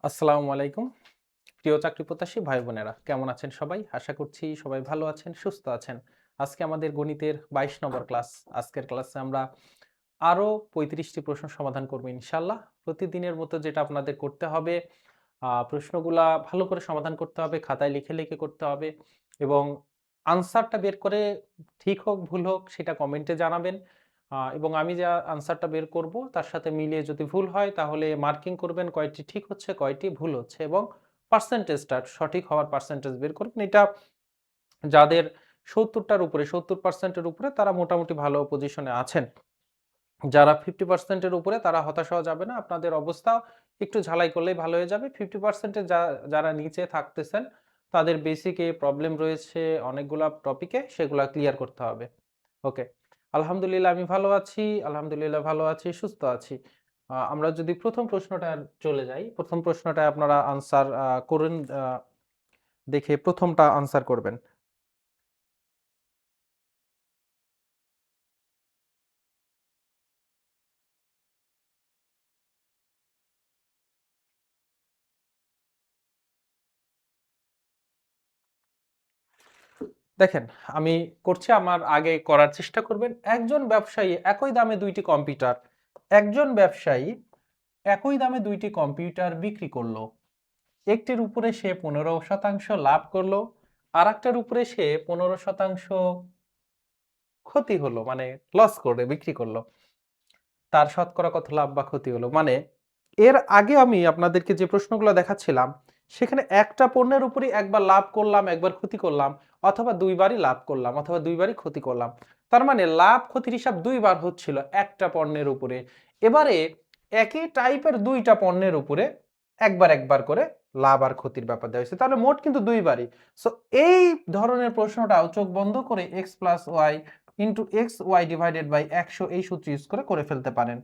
আসসালামু আলাইকুম। প্রিয় চাকরি প্রত্যাশী ভাই বোনেরা কেমন আছেন সবাই? আশা করছি সবাই ভালো আছেন, সুস্থ আছেন। আজকে আমাদের গণিতের ২২ নম্বর ক্লাস। আজকের ক্লাসে আমরা আরো ৩৫ টি প্রশ্ন সমাধান করব ইনশাআল্লাহ। প্রতিদিনের মতো যেটা আপনাদের করতে হবে, প্রশ্নগুলা ভালো করে সমাধান করতে হবে, খাতায় লিখে, লিখে করতে হবে এবং আনসারটা বের করে ঠিক হোক, ভুল হোক সেটা কমেন্টে জানাবেন। এবং আমি যা আনসারটা বের করব তার সাথে মিলিয়ে যদি ভুল হয় তাহলে মার্কিং করবেন কয়টি ঠিক হচ্ছে, কয়টি ভুল হচ্ছে এবং পার্সেন্টেজটা সঠিক হওয়ার পার্সেন্টেজ বের করবেন। এটা যাদের ৭০% এর উপরে তারা মোটামুটি ভালো পজিশনে আছেন। যারা 50% এর উপরে তারা হতাশ হওয়া যাবে না। আপনাদের অবস্থাও একটু ঝালাই করলেই ভালো হয়ে যাবে। 50% এর যারা নিচে থাকতেছেন তাদের বেসিক প্রবলেম রয়েছে অনেকগুলা টপিকে, সেগুলা ক্লিয়ার করতে হবে। ওকে। আলহামদুলিল্লাহ আমি ভালো আছি। আলহামদুলিল্লাহ ভালো আছি, সুস্থ আছি। আমরা যদি ১ম প্রশ্নটা চলে যাই। ১ম প্রশ্নটায় আপনারা আনসার করুন, দেখে ১ম টা আনসার করবেন। দেখেন, আমি করছি, আমার আগে করার চেষ্টা করবেন। একজন ব্যবসায়ী একই দামে ২ টি কম্পিউটার একজন ব্যবসায়ী একই দামে ২ টি কম্পিউটার বিক্রি করল। একটির উপরে সে ১৫% লাভ করলো, আরেকটার উপরে সে ১৫% ক্ষতি হলো, মানে লস করে বিক্রি করল। তার শতকরা কত লাভ বা ক্ষতি হলো? মানে এর আগে আমি আপনাদেরকে যে প্রশ্নগুলো দেখাচ্ছিলাম, সেখানে একটা পণ্যের উপরই একবার লাভ করলাম, একবার ক্ষতি করলাম, অথবা ২ বারই লাভ করলাম, অথবা ২ বারই ক্ষতি করলাম। তার মানে লাভ ক্ষতির হিসাব ২ বার হচ্ছিল একটা পণ্যের উপরে। এবারে একই টাইপের ২ টা পণ্যের উপরে একবার, একবার করে লাভ আর ক্ষতির ব্যাপার দেওয়া হয়েছে। তাহলে মোট কিন্তু ২ বারই। সো এই ধরনের প্রশ্নটাও চোখ বন্ধ করে x plus y into xy divided by ১০০ এই সূত্র ইউজ করে ফেলতে পারেন।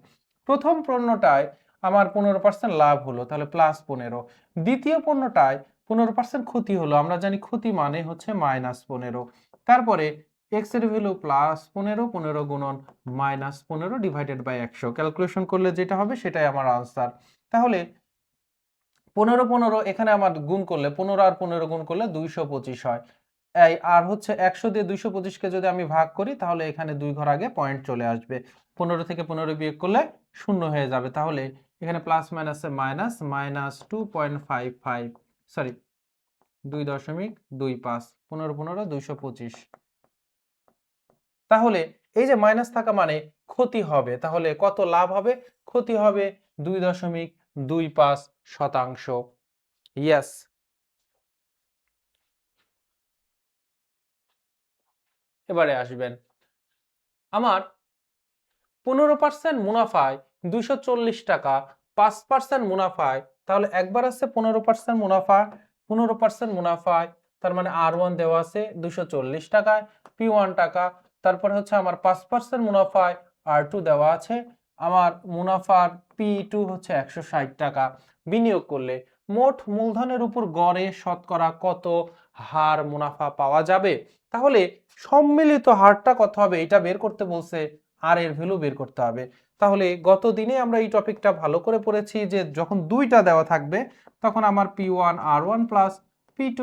প্রথম পণ্যটায় আমার ১৫% লাভ হলো, তাহলে প্লাস ১৫। দ্বিতীয় পণ্যটায় ১৫% ক্ষতি হলো। আমরা জানি ক্ষতি মানে হচ্ছে মাইনাস ১৫। তারপরে x এর ভ্যালু প্লাস ১৫, ১৫ গুণন মাইনাস ১৫ ডিভাইডেড বাই ১০০। ক্যালকুলেশন করলে যেটা হবে সেটাই আমার আনসার। তাহলে ১৫, ১৫ এখানে আমার গুণ করলে ১৫ আর ১৫ গুণ করলে ২২৫ হয়। আর হচ্ছে ১০০ দিয়ে ২২৫ কে যদি আমি ভাগ করি তাহলে এখানে ২ ঘর আগে পয়েন্ট চলে আসবে। ১৫ থেকে ১৫ বিয়োগ করলে ০ হয়ে যাবে। তাহলে এখানে প্লাস মাইনাসে মাইনাস, মাইনাস 2.55 সরি ২.25 ১৫, ১৫ ২২৫। তাহলে এই যে মাইনাস থাকা মানে ক্ষতি হবে। তাহলে কত লাভ হবে? ক্ষতি হবে ২.25%। ইয়েস। এবারে আসবেন। আমার ১৫% মুনাফায় ৳২৪০, ৫% মুনাফায়, তাহলে একবার আছে ১৫% মুনাফা, ১৫% মুনাফায় তার মানে R1 দেওয়া আছে ৳২৪০, P1 টাকা। তারপরে হচ্ছে আমার ৫% মুনাফায় R2 দেওয়া আছে। আমার মুনাফার P2 হচ্ছে ৳১৬০। বিনিয়োগ করলে মোট মূলধনের উপর গড়ে শতকরা কত হার মুনাফা পাওয়া যাবে? তাহলে সম্মিলিত হারটা কত হবে এটা বের করতে বলছে। আর এর ভ্যালু বের করতে হবে। তাহলে গত দিনে আমরা এই টপিকটা ভালো করে পড়েছি যে যখন ২ টা দেওয়া থাকবে তখন আমার P1 R1 plus P2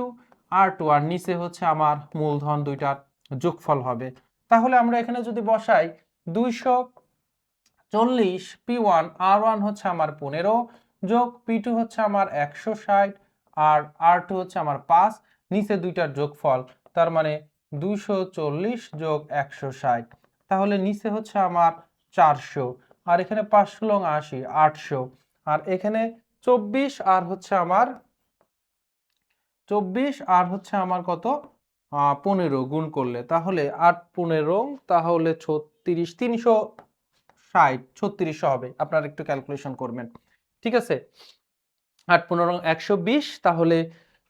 R2 আর নিচে হচ্ছে আমার মূলধন ২ টার যোগফল হবে। তাহলে আমরা এখানে যদি বসাই ২৪০ P1 R1 হচ্ছে আমার ১৫ যোগ P2 হচ্ছে আমার ১৬০ আর R2 হচ্ছে আমার ৫, নিচে ২ টার যোগফল, তার মানে ২৪০ যোগ ১৬০। তাহলে নিচে হচ্ছে আমার ৪০০ আর এখানে ৫ লং ৮০, ৮০০ আর এখানে ২৪ আর হচ্ছে আমার ২৪ আর হচ্ছে আমার কত ১৫ গুণ করলে তাহলে ৮ ১৫ তাহলে ৩৬ ৩৬০ ৩৬০০ হবে। আপনারা একটু ক্যালকুলেশন করবেন। ঠিক আছে? ৮ ১৫ ১২০ তাহলে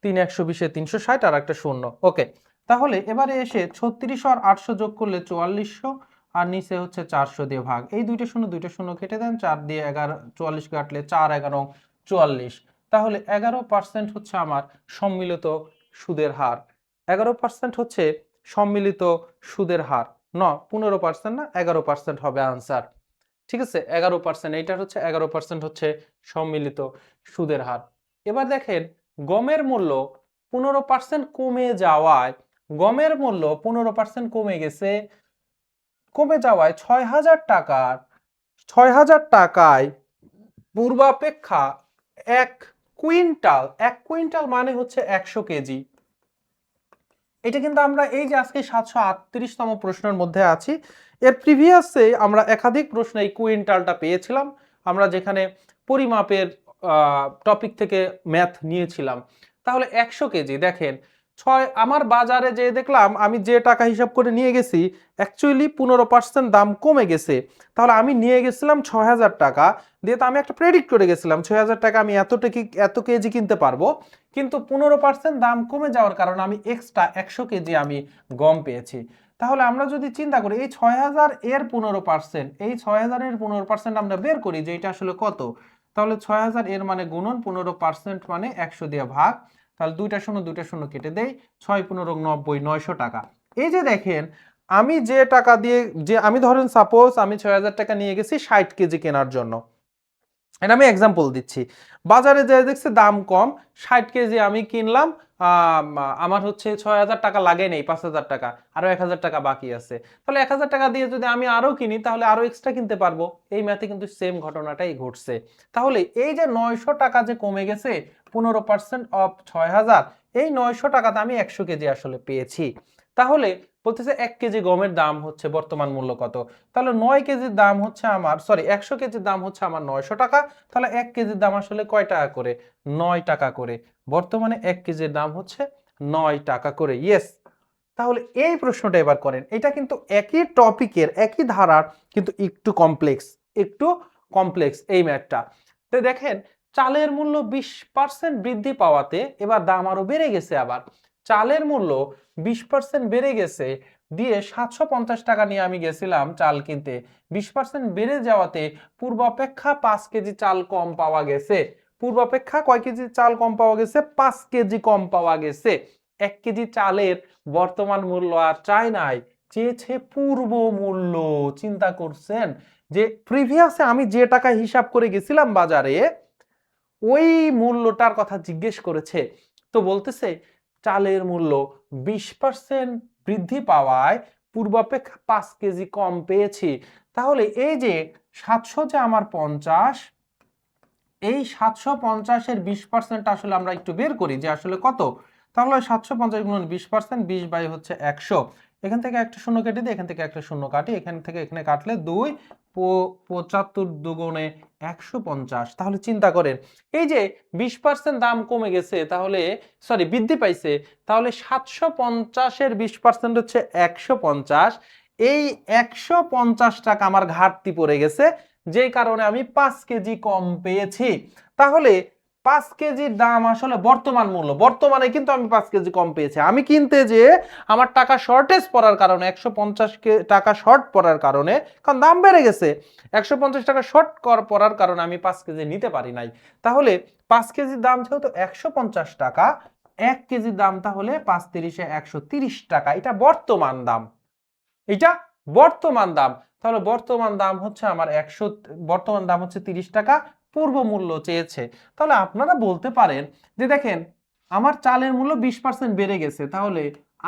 ৩ ১২০ এ ৩৬০ আর একটা শূন্য। ওকে। তাহলে এবারে এসে ৩৬০০ আর ৮০০ যোগ করলে ৪৪০০ আর নিচে হচ্ছে ৪০০ দিয়ে ভাগ। এই ২ টা শূন্য কেটে দেন। ৪ দিয়ে ৪৪ কাটলে ৪ ১১ ৪৪। তাহলে ১১% হচ্ছে আমার সম্মিলিত সুদের হার। ১১% হচ্ছে সম্মিলিত সুদের হার। ১৫% না, ১১% হবে আনসার। ঠিক আছে? ১১% এইটার হচ্ছে ১১% হচ্ছে সম্মিলিত সুদের হার। এবার দেখেন গমের মূল্য 15% কমে যাওয়ায়, গমের মূল্য 15% কমে গেছে, কমে যাওয়ায় 6,000 টাকায় পূর্বাপেক্ষা এক কুইন্টাল মানে হচ্ছে 100 কেজি। এটা কিন্তু আমরা এই যে আজকে 738তম প্রশ্নের মধ্যে আছি, এর প্রিভিয়াসে আমরা একাধিক প্রশ্ন এই কুইন্টালটা পেয়েছিলাম, আমরা যেখানে পরিমাপের টপিক থেকে ম্যাথ নিয়েছিলাম। তাহলে 100 কেজি দেখেন আমার বাজারে যে দেখলাম আমি যে টাকা হিসাব করে নিয়ে গেছি অ্যাকচুয়ালি 15% দাম কমে গেছে। তাহলে আমি নিয়ে গেছিলাম 6,000 টাকা দিয়ে, তো আমি একটা প্রেডিক্ট করে গেছিলাম 6,000 টাকা আমি এত কেজি কিনতে পারবো, কিন্তু 15% দাম কমে যাওয়ার কারণে আমি এক্সট্রা 100 কেজি আমি গম পেয়েছি। তাহলে আমরা যদি চিন্তা করি এই 6,000 এর 15%, এই 6,000 এর 15% আমরা বের করি যে এটা আসলে কত, তাহলে 6,000 এর মানে গুণন 15% মানে 100 দিয়ে ভাগ, তাহলে দুইটা শূন্য কেটে দেই, 6×15 = 90, 900 টাকা। এই যে দেখেন আমি যে টাকা দিয়ে, যে আমি ধরেন সাপোজ আমি 6,000 টাকা নিয়ে গেছি 60 কেজি কেনার জন্য, এটা আমি এক্সাম্পল দিচ্ছি, বাজারে যে দেখছি দাম কম, 60 কেজি আমি কিনলাম, আমার হচ্ছে 6,000 টাকা লাগে নেই, 5,000 টাকা, আরো 1,000 টাকা বাকি আছে, তাহলে 1,000 টাকা দিয়ে যদি আমি আরো কিনি তাহলে আরো এক্সট্রা কিনতে পারবো। এই ম্যাথে কিন্তু সেম ঘটনাটাই ঘটছে। তাহলে এই যে 900 টাকা যে কমে গেছে 15% অফ 6,000, এই 900 টাকাতে আমি 100 কেজি আসলে পেয়েছি। তাহলে বলতেছে 1 কেজি গমের দাম হচ্ছে বর্তমান মূল্য কত, তাহলে 9 কেজির দাম হচ্ছে আমার, সরি 100 কেজির দাম হচ্ছে আমার 900 টাকা, তাহলে 1 কেজির দাম আসলে কয় টাকা করে, 9 টাকা করে। বর্তমানে 1 কেজির দাম হচ্ছে 9 টাকা করে। ইয়েস। তাহলে এই প্রশ্নটা এবার করেন, এটা কিন্তু একই টপিকের একই ধারার কিন্তু একটু কমপ্লেক্স এই ম্যাথটা। তো দেখেন চালের মূল্য 20% বৃদ্ধি পাওয়াতে এবার দাম আরো বেড়ে গেছে, আবার চালের মূল্য 20% বেড়ে গেছে দিয়ে 750 টাকা নিয়ে আমি গেছিলাম চাল কিনতে, 20% বেড়ে যাওয়াতে পূর্বাপেক্ষা 5 কেজি চাল কম পাওয়া গেছে। পূর্বাপেক্ষা কয় কেজি চাল কম পাওয়া গেছে, 5 কেজি কম পাওয়া গেছে। 1 কেজি চালের বর্তমান মূল্য আর চাই নাই, চেয়েছে পূর্ব মূল্য। চিন্তা করছেন যে প্রিভিয়াসে আমি যে টাকা হিসাব করে গেছিলাম বাজারে ওই মূল্যটার কথা জিজ্ঞেস করেছে, তো বলতেছে চালের মূল্য 20% বৃদ্ধি পাওয়ায় পূর্বাপেক্ষা 5 কেজি কম পেয়েছি। তাহলে এই যে 700 যে আমার 50, এই 750-এর 20% আসলে আমরা একটু বের করি যে আসলে কত, তাহলে 750 গুণন 20%, 20 বাই হচ্ছে 100, এখান থেকে একটা শূন্য কেটে দিই, এখান থেকে একটা শূন্য কাটি, এখান থেকে এখানে কাটলে 2, 75 দুগুণে 150। তাহলে চিন্তা করেন এই যে 20% দাম কমে গেছে, তাহলে সরি বৃদ্ধি পাইছে, তাহলে 750-এর 20% হচ্ছে 150, এই 150 টাকা আমার ঘাটতি পড়ে গেছে, যেই কারণে আমি 5 কেজি কম পেয়েছি। তাহলে 5 কেজির দাম আসলে বর্তমান মূল্য, বর্তমানে কিন্তু আমি 5 কেজি কম পেয়েছি, আমি কিনতে যে আমার টাকা শর্টেজ পড়ার কারণে 150 টাকা শর্ট পড়ার কারণে, কারণ দাম বেড়ে গেছে, 150 টাকা শর্ট পড়ার কারণে আমি 5 কেজি নিতে পারি নাই। তাহলে 5 কেজির দাম যেহেতু 150 টাকা, 1 কেজির দাম তাহলে 5 × 130 টাকা, এটা বর্তমান দাম, এটা বর্তমান দাম। তাহলে বর্তমান দাম হচ্ছে আমার 100, বর্তমান দাম হচ্ছে 30 টাকা, পূর্ব মূল্য চেয়েছে। তাহলে আপনারা বলতে পারেন যে দেখেন আমার চালের মূল্য 20% বেড়ে গেছে, তাহলে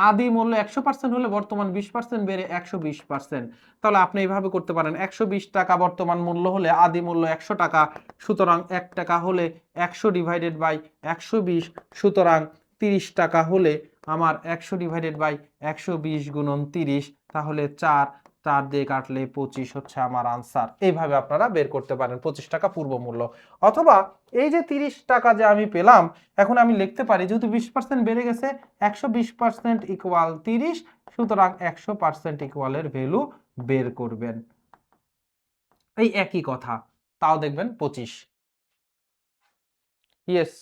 আদি মূল্য 100% হলে বর্তমান 20% বেড়ে 120%। তাহলে আপনি এইভাবে করতে পারেন 120 টাকা বর্তমান মূল্য হলে আদি মূল্য 100 টাকা, সুতরাং 1 টাকা হলে 100/120, সুতরাং 30 টাকা হলে আমার 100/120 গুণন 30, তাহলে 4 দিয়ে কাটলে 25 হচ্ছে আমার আনসার। এইভাবে আপনারা বের করতে পারেন 25 টাকা পূর্ব মূল্য। অথবা এই যে 30 টাকা যে আমি পেলাম, এখন আমি লিখতে পারি যেহেতু 20% বেড়ে গেছে 120% ইকুয়াল 30, সুতরাং 100% ইকুয়ালের ভ্যালু বের করবেন। এই একই কথা, তাও দেখবেন 25। ইয়েস।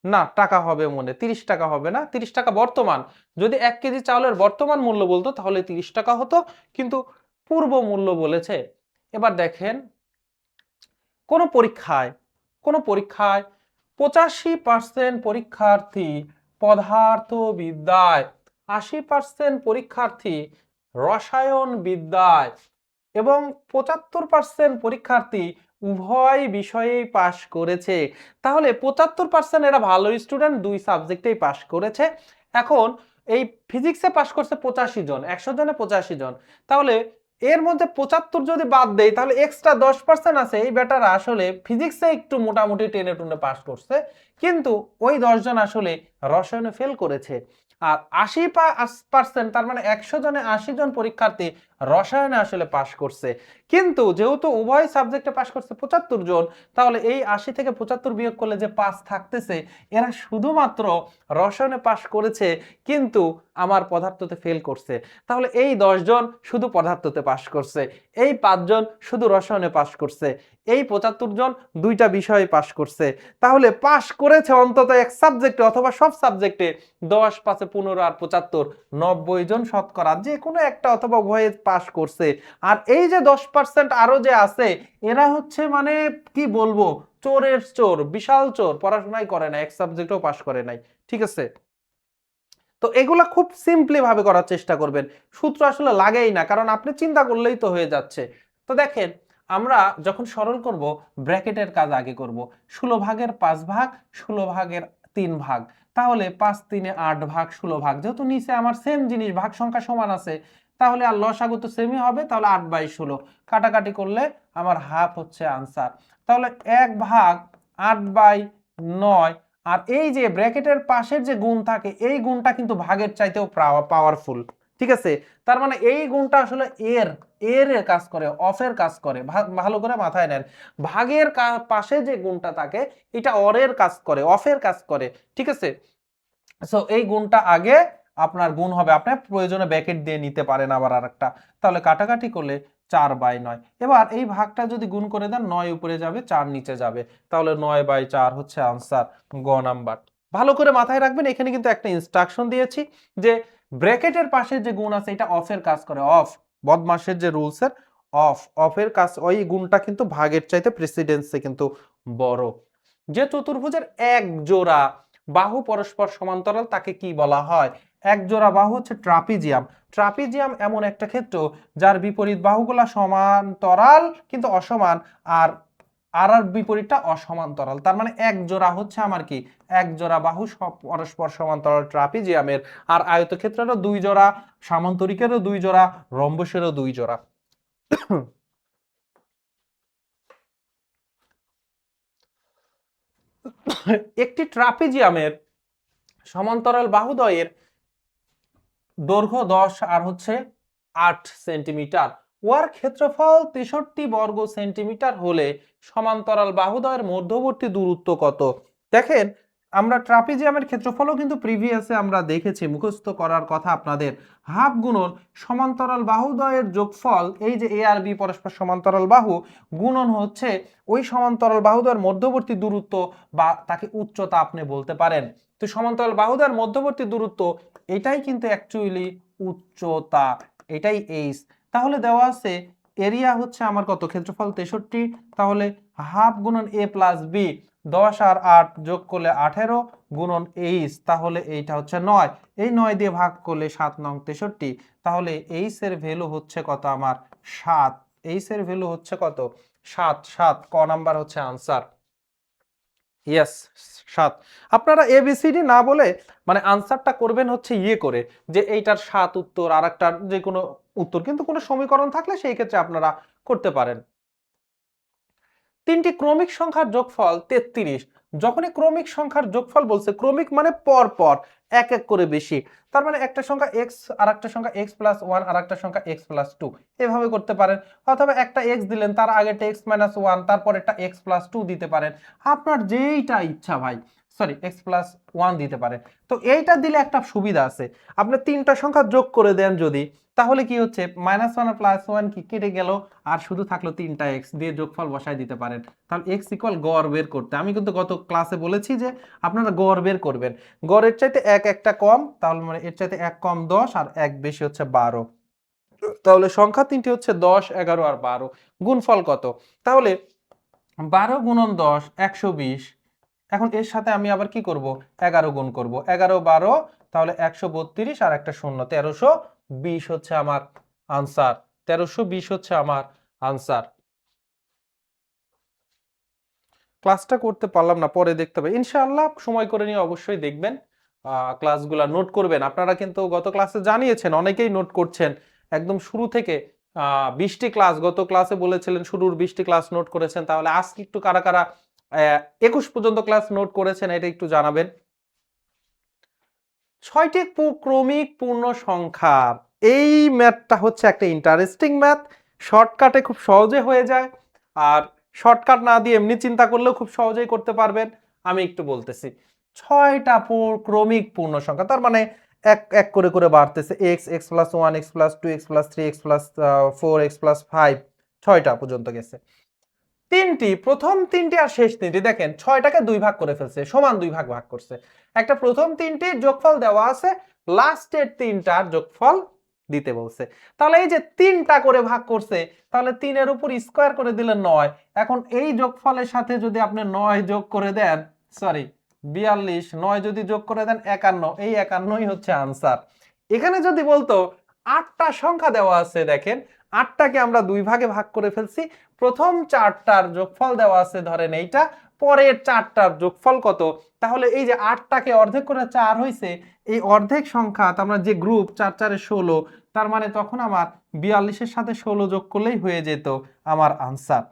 না টাকা হবে মনে, 30 টাকা হবে না, 30 টাকা বর্তমান, যদি 1 কেজি চাউলের বর্তমান মূল্য বলতো তাহলে 30 টাকা হতো, কিন্তু পূর্ব মূল্য বলেছে। এবার দেখেন কোন পরীক্ষায় 85% পরীক্ষার্থী পদার্থবিদ্যায়, 80% পরীক্ষার্থী রসায়ন বিদ্যায় এবং 75% পরীক্ষার্থী উভয় বিষয়েই পাশ করেছে। তাহলে 75% এরা ভালো স্টুডেন্ট, 2 সাবজেক্টেই পাশ করেছে। এখন এই ফিজিক্সে পাশ করছে 85 জন, 100 জনে 85 জন। তাহলে এর মধ্যে 75 যদি বাদ দেই তাহলে এক্সট্রা 10% আছে। এই বেটারা আসলে ফিজিক্সে একটু মোটামুটি টেনে টুনে পাশ করছে, কিন্তু ওই 10 জন আসলে রসায়নে ফেল করেছে। আর 80% তার মানে 100 জনে 80 জন পরীক্ষার্থী রসায়নে আসলে পাশ করছে। কিন্তু যেহেতু উভয় সাবজেক্টে পাশ করছে 75 জন, তাহলে এই 80 থেকে 75 বিয়োগ করলে যে 5 থাকতেছে, এরা শুধুমাত্র রসায়নে পাশ করেছে কিন্তু আমার পদার্থতে ফেল করছে। তাহলে এই 10 জন শুধু পদার্থতে পাশ করছে, এই 5 জন শুধু রসায়নে পাশ করছে, এই 75 জন দুইটা বিষয়ে পাশ করছে। তাহলে পাশ করেছে অন্তত এক সাবজেক্টে অথবা সব সাবজেক্টে 10 5 15 আর 75 90 জন শতকরা যে কোনো একটা অথবা উভয়ে পাশ করছে। আর এই যে 10% আরো যে আছে, এরা হচ্ছে মানে কি বলবো, চোরের চোর, বিশাল চোর, পড়াশোনাই করে না, এক সাবজেক্টও পাশ করে নাই। ঠিক আছে, তো এগুলা খুব সিম্পলি ভাবে করার চেষ্টা করবেন, সূত্র আসলে লাগেই না, কারণ আপনি চিন্তা করলেই তো হয়ে যাচ্ছে। তো দেখেন, আমরা যখন সরল করব ব্র্যাকেটের কাজ আগে করব। 16 ভাগের 5 ভাগ, 16 ভাগের 3 ভাগ, তাহলে 5 3 8 ভাগ 16 ভাগ, যেহেতু নিচে আমার সেম জিনিস ভাগ সংখ্যা সমান আছে, তাহলে আর লসাগু তো সেমই হবে, তাহলে 8/16 কাটাকাটি করলে আমার হাফ হচ্ছে আনসার। তাহলে 1 ভাগ 8/9। আর এই যে ব্র্যাকেটের পাশের যে গুণ থাকে, এই গুণটা কিন্তু ভাগের চাইতেও পাওয়ারফুল। ঠিক আছে, তার মানে এই গুণটা আসলে এর এর কাজ করে, অফের কাজ করে। ভালো করে মাথায় নেন, ভাগের পাশে যে গুণটা থাকে এটা অরের কাজ করে, অফের কাজ করে। ঠিক আছে, সো এই গুণটা আগে আপনার গুণ হবে, আপনি প্রয়োজনে ব্র্যাকেট দিয়ে নিতে পারেন আবার আরেকটা। তাহলে কাটাকাটি করলে 4/9। এবার এই ভাগটা যদি গুণ করে দেন, 9 উপরে যাবে 4 নিচে যাবে, তাহলে 9/4 হচ্ছে আনসার, গ নাম্বার। ভালো করে মাথায় রাখবেন, এখানে কিন্তু একটা ইনস্ট্রাকশন দিয়েছি যে ব্র্যাকেটের পাশে যে গুণ আছে এটা অফের কাজ করে, অফ, বদমাসের যে রুলসের অফের কাজ, ওই গুণটা কিন্তু ভাগের চাইতে প্রেসিডেন্সে কিন্তু বড়। যে চতুর্ভুজের এক জোড়া বাহু পরস্পর সমান্তরাল তাকে কি বলা হয়? এক জোড়া বাহু হচ্ছে ট্রাপিজিয়াম। ট্রাপিজিয়াম এমন একটা ক্ষেত্র যার বিপরীত বাহুগুলা সমান্তরাল কিন্তু অসমান, আর আর বিপরীতটা অসমান্তরাল। তার মানে এক জোড়া হচ্ছে আমার কি, এক জোড়া বাহু পরস্পর সমান্তরাল ট্রাপিজিয়ামের। আর আয়তক্ষেত্রেরও 2 জোড়া, সামান্তরিকেরও 2 জোড়া, রম্বসেরও 2 জোড়া। একটি ট্রাপিজিয়ামের সমান্তরাল বাহুদ্বয়ের দৈর্ঘ্য 10 আর হচ্ছে 8 সেন্টিমিটার, ওয়ার ক্ষেত্রফল 63 বর্গ সেন্টিমিটার হলে সমান্তরাল বাহুদ্বয়ের মধ্যবর্তী দূরত্ব কত? দেখেন, আমরা ট্রাপিজিয়ামের ক্ষেত্রফলও কিন্তু প্রিভিয়াসে আমরা দেখেছি, মুখস্থ করার কথা আপনাদের। হাফ গুণন সমান্তরাল বাহুদ্বয়ের যোগফল, এই যে এ আর বি পরস্পর সমান্তরাল বাহু, গুণন হচ্ছে ওই সমান্তরাল বাহুদ্বয়ের মধ্যবর্তী দূরত্ব, বা তাকে উচ্চতা আপনি বলতে পারেন। তো সমান্তরাল বাহুদ্বয়ের মধ্যবর্তী দূরত্ব, এটাই কিন্তু অ্যাকচুয়ালি উচ্চতা, এটাই এইচ। তাহলে দেওয়া আছে এরিয়া হচ্ছে আমার কত, ক্ষেত্রফল 63, তাহলে হাফ গুণন এ প্লাস বি, 10 আর 8 যোগ করলে 18 গুণন এইচ, তাহলে এইটা হচ্ছে 9, এই 9 দিয়ে ভাগ করলে 7 নং 63, তাহলে এইচ এর ভ্যালু হচ্ছে কত আমার 7, এইচ এর ভ্যালু হচ্ছে কত 7, 7 ক নাম্বার হচ্ছে আনসার। ইয়েস, 7। আপনারা এবিসিডি না বলে মানে আনসারটা করবেন হচ্ছে ইয়ে করে, যে এইটার 7 উত্তর, আর একটার যে কোনো উত্তর, কিন্তু কোনো সমীকরণ থাকলে সেই ক্ষেত্রে আপনারা করতে পারেন। তিনটি ক্রমিক সংখ্যার যোগফল 33। যখনই ক্রমিক সংখ্যার যোগফল বলছে, ক্রমিক মানে পর পর এক এক করে বেশি, তার মানে একটা সংখ্যা x আর একটা সংখ্যা x+1 আর একটা সংখ্যা x+2, এভাবে করতে পারেন। অথবা একটা x দিলেন, তার আগেটা x-1, তারপর একটা x+2 দিতে পারেন, আপনার যেইটা ইচ্ছা ভাই, সরি x+1 দিতে পারেন। তো এইটা দিলে একটা সুবিধা আছে, আপনি তিনটা সংখ্যা যোগ করে দেন যদি, তাহলে কি হচ্ছে, -1 আর +1 কি কেটে গেল, আর শুধু থাকলো 3টা x, দিয়ে যোগফল বসায় দিতে পারেন। তাহলে x ইকুয়াল গড় বের করতে, আমি কিন্তু গত ক্লাসে বলেছি যে আপনারা গড় বের করবেন, গড়ের চাইতে এক একটা কম, তাহলে মানে এর চাইতে এক কম 10 আর এক বেশি হচ্ছে 12, তাহলে সংখ্যা তিনটি হচ্ছে 10 11 আর 12। গুণফল কত? তাহলে 12 গুণন 10 120, এখন এর সাথে আমি আবার কি করব, 11 গুণ করব, 11 12, তাহলে 132 আর একটা শূন্য, 1320 হচ্ছে আমার আনসার, 1320 হচ্ছে আমার আনসার। ক্লাসটা করতে পারলাম না, পরে দেখতে হবে ইনশাআল্লাহ। সময় করে নিয়ে অবশ্যই দেখবেন, ক্লাসগুলা নোট করবেন। আপনারা কিন্তু গত ক্লাসে জানিয়েছেন, অনেকেই নোট করছেন একদম শুরু থেকে। 20টি ক্লাস গত ক্লাসে বলেছিলেন, শুরুর 20টি ক্লাস নোট করেছেন। তাহলে আজকে একটু কারা কারা 21 পর্যন্ত ক্লাস নোট করেছেন এটা একটু জানাবেন। 6টি ক্রমিক পূর্ণ সংখ্যার এই ম্যাথটা হচ্ছে একটা ইন্টারেস্টিং ম্যাথ। শর্টকাটে খুব সহজে হয়ে যায়, আর শর্টকাট না দিয়ে এমনি চিন্তা করলেও খুব সহজেই করতে পারবেন। আমি একটু বলতেছি, 6টা ক্রমিক পূর্ণ সংখ্যা, তার মানে এক এক করে করে বাড়তেছে, x, x plus 1, x plus 2, x plus 3, x plus 4, x plus 5, 6টা পর্যন্ত গেছে। প্রথম তিনটি আর শেষ তিনটি দেখেন 6টাকে 2 ভাগ করে ফেলছে, সমান 2 ভাগ ভাগ করছে। একটা প্রথম তিনটির যোগফল দেওয়া আছে, লাস্টের তিনটার যোগফল দিতে বলছে। তাহলে এই যে 3টা করে ভাগ করছে, তাহলে 3 এর উপর স্কয়ার করে দিলে 9। এখন এই যোগফলের সাথে যদি আপনি 9 যোগ করে দেন, সরি 42, 9 যদি যোগ করে দেন 51, এই 51ই হচ্ছে আনসার। এখানে যদি বলতো 8টা সংখ্যা দেওয়া আছে, দেখেন 8টাকে আমরা 2 ভাগে ভাগ করে ফেলছি, প্রথম 4টার যোগফল দেওয়া আছে ধরেন এইটা, পরের 4টার যোগফল কত, তাহলে এই যে 8টাকে অর্ধেক করে 4 হইছে, এই অর্ধেক সংখ্যা আমরা যে গ্রুপ 4 4 16, তার মানে তখন আমার 42-এর সাথে 16 যোগ করলেই হয়ে যেত আমার আনসার।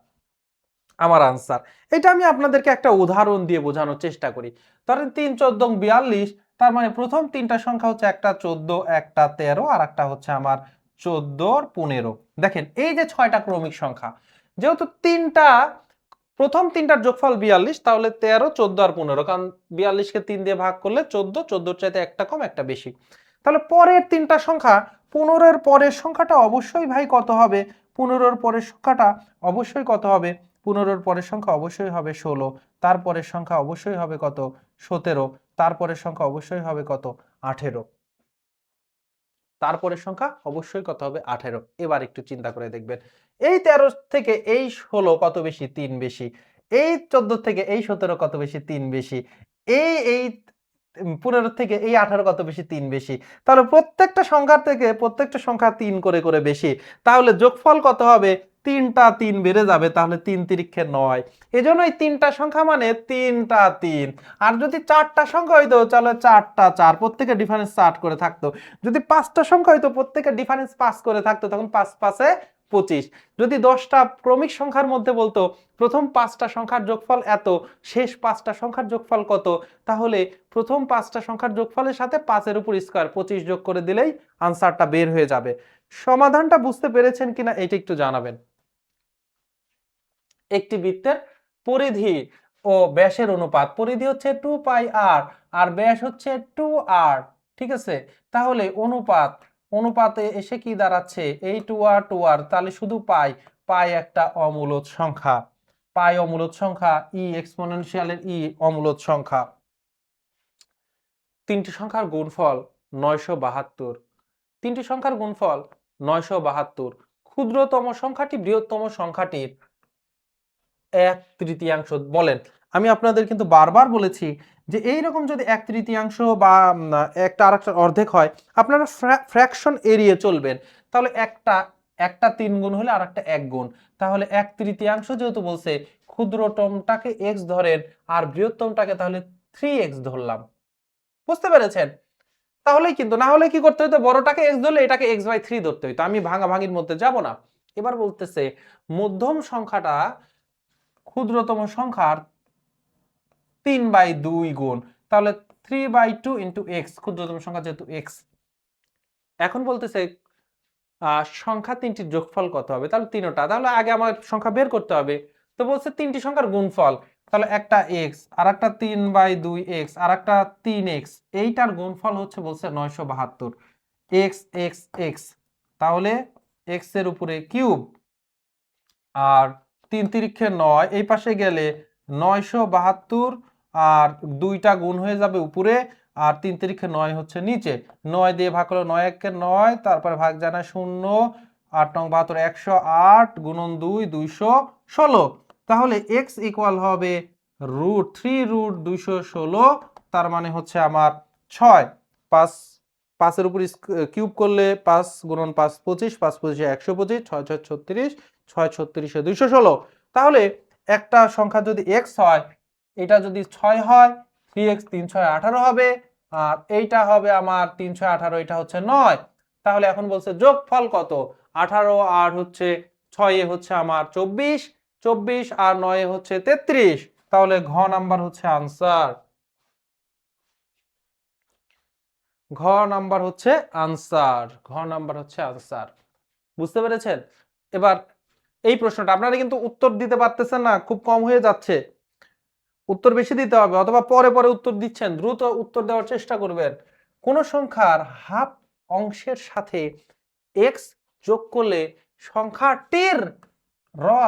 এটা আমি আপনাদেরকে একটা উদাহরণ দিয়ে বোঝানোর চেষ্টা করি। ধরেন 3 14 42, তার মানে প্রথম 3টা সংখ্যা হচ্ছে একটা 14, একটা 13, আর একটা হচ্ছে আমার 14 15। দেখেন এই যে 6টা ক্রমিক সংখ্যা, যেহেতু প্রথম 3টার যোগফল 42, তাহলে 13, 14 আর 15, কারণ 42কে 3 দিয়ে ভাগ করলে 14, 14 চাইতে একটা কম একটা বেশি। তাহলে পরের 3টা সংখ্যা, 15-এর পরের সংখ্যাটা অবশ্যই ভাই কত হবে? 15-এর পরের সংখ্যাটা অবশ্যই কত হবে? 15-এর পরের সংখ্যা অবশ্যই হবে 16, তারপরের সংখ্যা অবশ্যই হবে কত? 17, তারপরের সংখ্যা অবশ্যই হবে কত? 18, তারপরের সংখ্যা অবশ্যই কত হবে? 18। এবার একটু চিন্তা করে দেখবেন, এই 13 থেকে এই 16 কত বেশি? 3 বেশি। এই 14 থেকে এই 17 কত বেশি? 3 বেশি। এই 15 থেকে এই 18 কত বেশি? 3 বেশি। তাহলে প্রত্যেকটা সংখ্যা থেকে প্রত্যেকটা সংখ্যা 3 করে করে বেশি। তাহলে যোগফল কত হবে? 3টা 3 বেড়ে যাবে, তাহলে 3 তিরিক্ষে 9। এজন্য এই 3টা সংখ্যা মানে 3টা 3। আর যদি 4টা সংখ্যা হইতো তাহলে 4টা 4, প্রত্যেকে ডিফারেন্স 8 করে থাকতো। যদি 5টা সংখ্যা হইতো প্রত্যেকে ডিফারেন্স 5 করে থাকতো, তখন 5 5 এ 25। যদি 10টা ক্রমিক সংখ্যার মধ্যে বলতো প্রথম 5টা সংখ্যার যোগফল এত, শেষ 5টা সংখ্যার যোগফল কত, তাহলে প্রথম 5টা সংখ্যার যোগফলের সাথে 5 এর উপর স্কয়ার 25 যোগ করে দিলেই আনসারটা বের হয়ে যাবে। সমাধানটা বুঝতে পেরেছেন কিনা এটা একটু জানাবেন। একটি বৃত্তের পরিধি ও ব্যাসের অনুপাত, পরিধি হচ্ছে 2 পাই আর, আর ব্যাস হচ্ছে 2 আর, ঠিক আছে। তাহলে অনুপাতে এসে কি দাঁড়াচ্ছে? এই 2 আর 2 আর, তাহলে শুধু পাই, পাই একটা অমূলদ সংখ্যা, পাই অমূলদ সংখ্যা, ই এক্সপোনেনশিয়ালের ই অমূলদ সংখ্যা। তিনটি সংখ্যার গুণফল 972, তিনটি সংখ্যার গুণফল 972, ক্ষুদ্রতম সংখ্যাটি বৃহত্তম সংখ্যাটির 1/3 বলেন। আমি আপনাদের কিন্তু বারবার বলেছি যে এইরকম যদি 1/3 বা একটা আরেকটা অর্ধেক হয়, আপনারা ফ্র্যাকশন এড়িয়ে চলবেন। তাহলে একটা 3 গুণ হলে আরেকটা 1 গুণ। তাহলে 1/3 যেহেতু বলছে, ক্ষুদ্রতমটাকে x ধরেন আর বৃহত্তমটাকে তাহলে 3x ধরলাম। বুঝতে পেরেছেন? তাহলেই কিন্তু, না হলে কি করতে হতো? বড়টাকে x ধরলে এটাকে x/3 ধরতে হইতো। আমি ভাঙাভাঙির মধ্যে যাব না। এবার বলতেছে মধ্যম সংখ্যাটা ক্ষুদ্রতম সংখ্যার 3/2 গুণ, তাহলে 3/2 ইন্টু এক্স, ক্ষুদ্রতম সংখ্যা যেহেতু এক্স। এখন বলতেছে সংখ্যা তিনটির যোগফল কত হবে? তাহলে 3টা, তাহলে আগে আমার সংখ্যা বের করতে হবে। তো বলছে 3টি সংখ্যার গুণফল, তাহলে একটা এক্স, আর একটা 3/2 এক্স, আর একটা 3x, এইটার গুণফল হচ্ছে বলছে 972, এক্স এক্স এক্স, তাহলে এক্স এর উপরে কিউব, আর 3 তিরিক্ষে 9, এই পাশে গেলে 972, আর 2টা গুণ হয়ে যাবে উপরে, আর 3 তিরিক্ষে 9 হচ্ছে নিচে। 9 দিয়ে ভাগ করলে 9 একে 9, তারপরে ভাগ জানা 0, 8 9 72, 108 গুণন 2 216। তাহলে x ইকুয়াল হবে √3√216, তার মানে হচ্ছে আমার 6। 5 5 এর উপর কিউব করলে 5 গুণন 5 25, 5 25 125, 6 6 36, 6 36 216। তাহলে একটা সংখ্যা যদি এক্স হয়, এটা যদি 6 হয়, 3x 3 6 18 হবে, আর এইটা হবে আমার 3 6 18, এটা হচ্ছে 9। তাহলে এখন বলছে যোগফল কত? 18 আর হচ্ছে 6 হচ্ছে আমার 24, 24 আর 9 হচ্ছে 33। তাহলে ঘ নাম্বার হচ্ছে আনসার। ঘ নাম্বার হচ্ছে আনসার। ঘ নাম্বার হচ্ছে আনসার। বুঝতে পেরেছেন? এবার এই প্রশ্নটা আপনারা কিন্তু উত্তর দিতে পারতেছেন না, খুব কম হয়ে যাচ্ছে। উত্তর বেশি দিতে হবে, অথবা পরে পরে উত্তর দিচ্ছেন, দ্রুত উত্তর দেওয়ার চেষ্টা করবেন। কোন সংখ্যার হাফ অংশের সাথে এক্স যোগ করলে সংখ্যাটির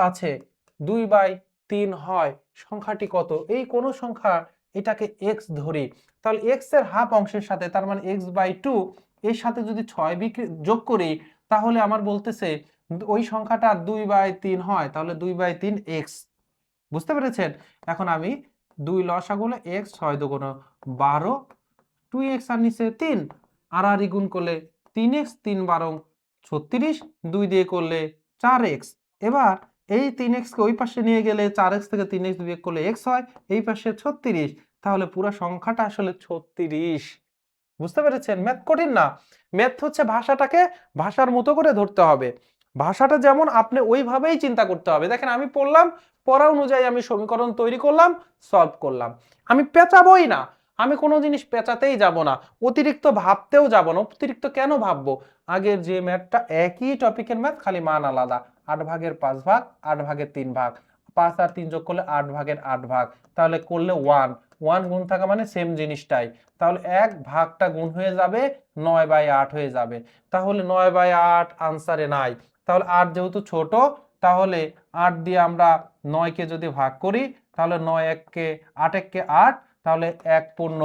আছে 2/3 হয়, সংখ্যাটি কত? এই কোন সংখ্যা, এটাকে এক্স ধরি, তাহলে এক্স এর হাফ অংশের সাথে, তার মানে x/2 এর সাথে যদি 6 যোগ করি, তাহলে আমার বলতেছে ওই সংখ্যাটা 2/3 হয়, তাহলে 2/3 এক্স। বুঝতে পেরেছেন? এখন আমি 2 লসাগুলো x, 6 দুগুণ 12, 2x আর নিচে 3, আর গুণ করলে 3x, 3 12 36, 2 দিয়ে করলে 4x। এবার এই 3x কে ওই পাশে নিয়ে গেলে 4x থেকে 3x বিয়োগ করলে x হয়, এই পাশে 36, তাহলে পুরো সংখ্যাটা আসলে 36। বুঝতে পেরেছেন? ম্যাথ কঠিন না। ম্যাথ হচ্ছে ভাষাটাকে ভাষার মতো করে ধরতে হবে। ভাষাটা যেমন আপনি ওইভাবেই চিন্তা করতে হবে। দেখেন আমি পড়লাম, পড়া অনুযায়ী আমি সমীকরণ তৈরি করলাম, সলভ করলাম। আমি পেঁচাবোই না। আমি কোনো জিনিস পেঁচাতেই যাব না। অতিরিক্ত ভাবতেও যাব না। অতিরিক্ত কেন ভাববো? আগের যে ম্যাথটা একই টপিকের ম্যাথ, খালি মান আলাদা। 8 ভাগের 5 ভাগ, 8 ভাগের 3 ভাগ। 5 আর 3 যোগ করলে 8 ভাগের 8 ভাগ। তাহলে করলে 1 1 গুণ থাকা মানে সেম জিনিসটাই। তাহলে 1 ভাগটা গুণ হয়ে যাবে, 9/8 হয়ে যাবে। তাহলে 9/8 আনসারে নাই। তাহলে 8 যেহেতু ছোট, তাহলে 8 দিয়ে আমরা 9 কে যদি ভাগ করি, তাহলে 9 1 8 1 8, তাহলে 1 পূর্ণ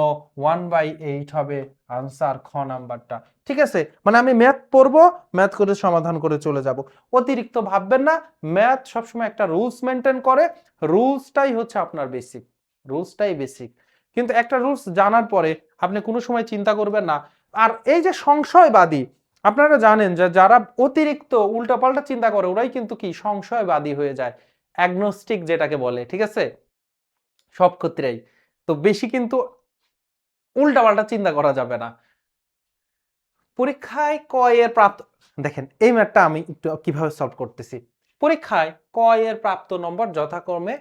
1/8 হবে আনসার, খ নাম্বারটা। ঠিক আছে? মানে আমি ম্যাথ পড়বো, ম্যাথ করে সমাধান করে চলে যাব। অতিরিক্ত ভাববেন না। ম্যাথ সবসময় একটা রুলস মেনটেন করে। রুলসটাই হচ্ছে আপনার বেসিক। রুলসটাই বেসিক। কিন্তু একটা রুলস জানার পরে আপনি কোনো সময় চিন্তা করবেন না। আর এই যে সংশয়বাদী, আপনারা জানেন যে যারা অতিরিক্ত উল্টাপাল্টা চিন্তা করে, ওরাই কিন্তু কি সংশয়বাদী হয়ে যায়, অ্যাগনোস্টিক যেটাকে বলে। ঠিক আছে? সব ক্ষেত্রেই তো বেশি কিন্তু উল্টাপাল্টা চিন্তা করা যাবে না। পরীক্ষায় ক এর প্রাপ্ত, দেখেন এই ম্যাথটা আমি একটু কিভাবে সলভ করতেছি। পরীক্ষায় ক এর প্রাপ্ত নম্বর যথাক্রমে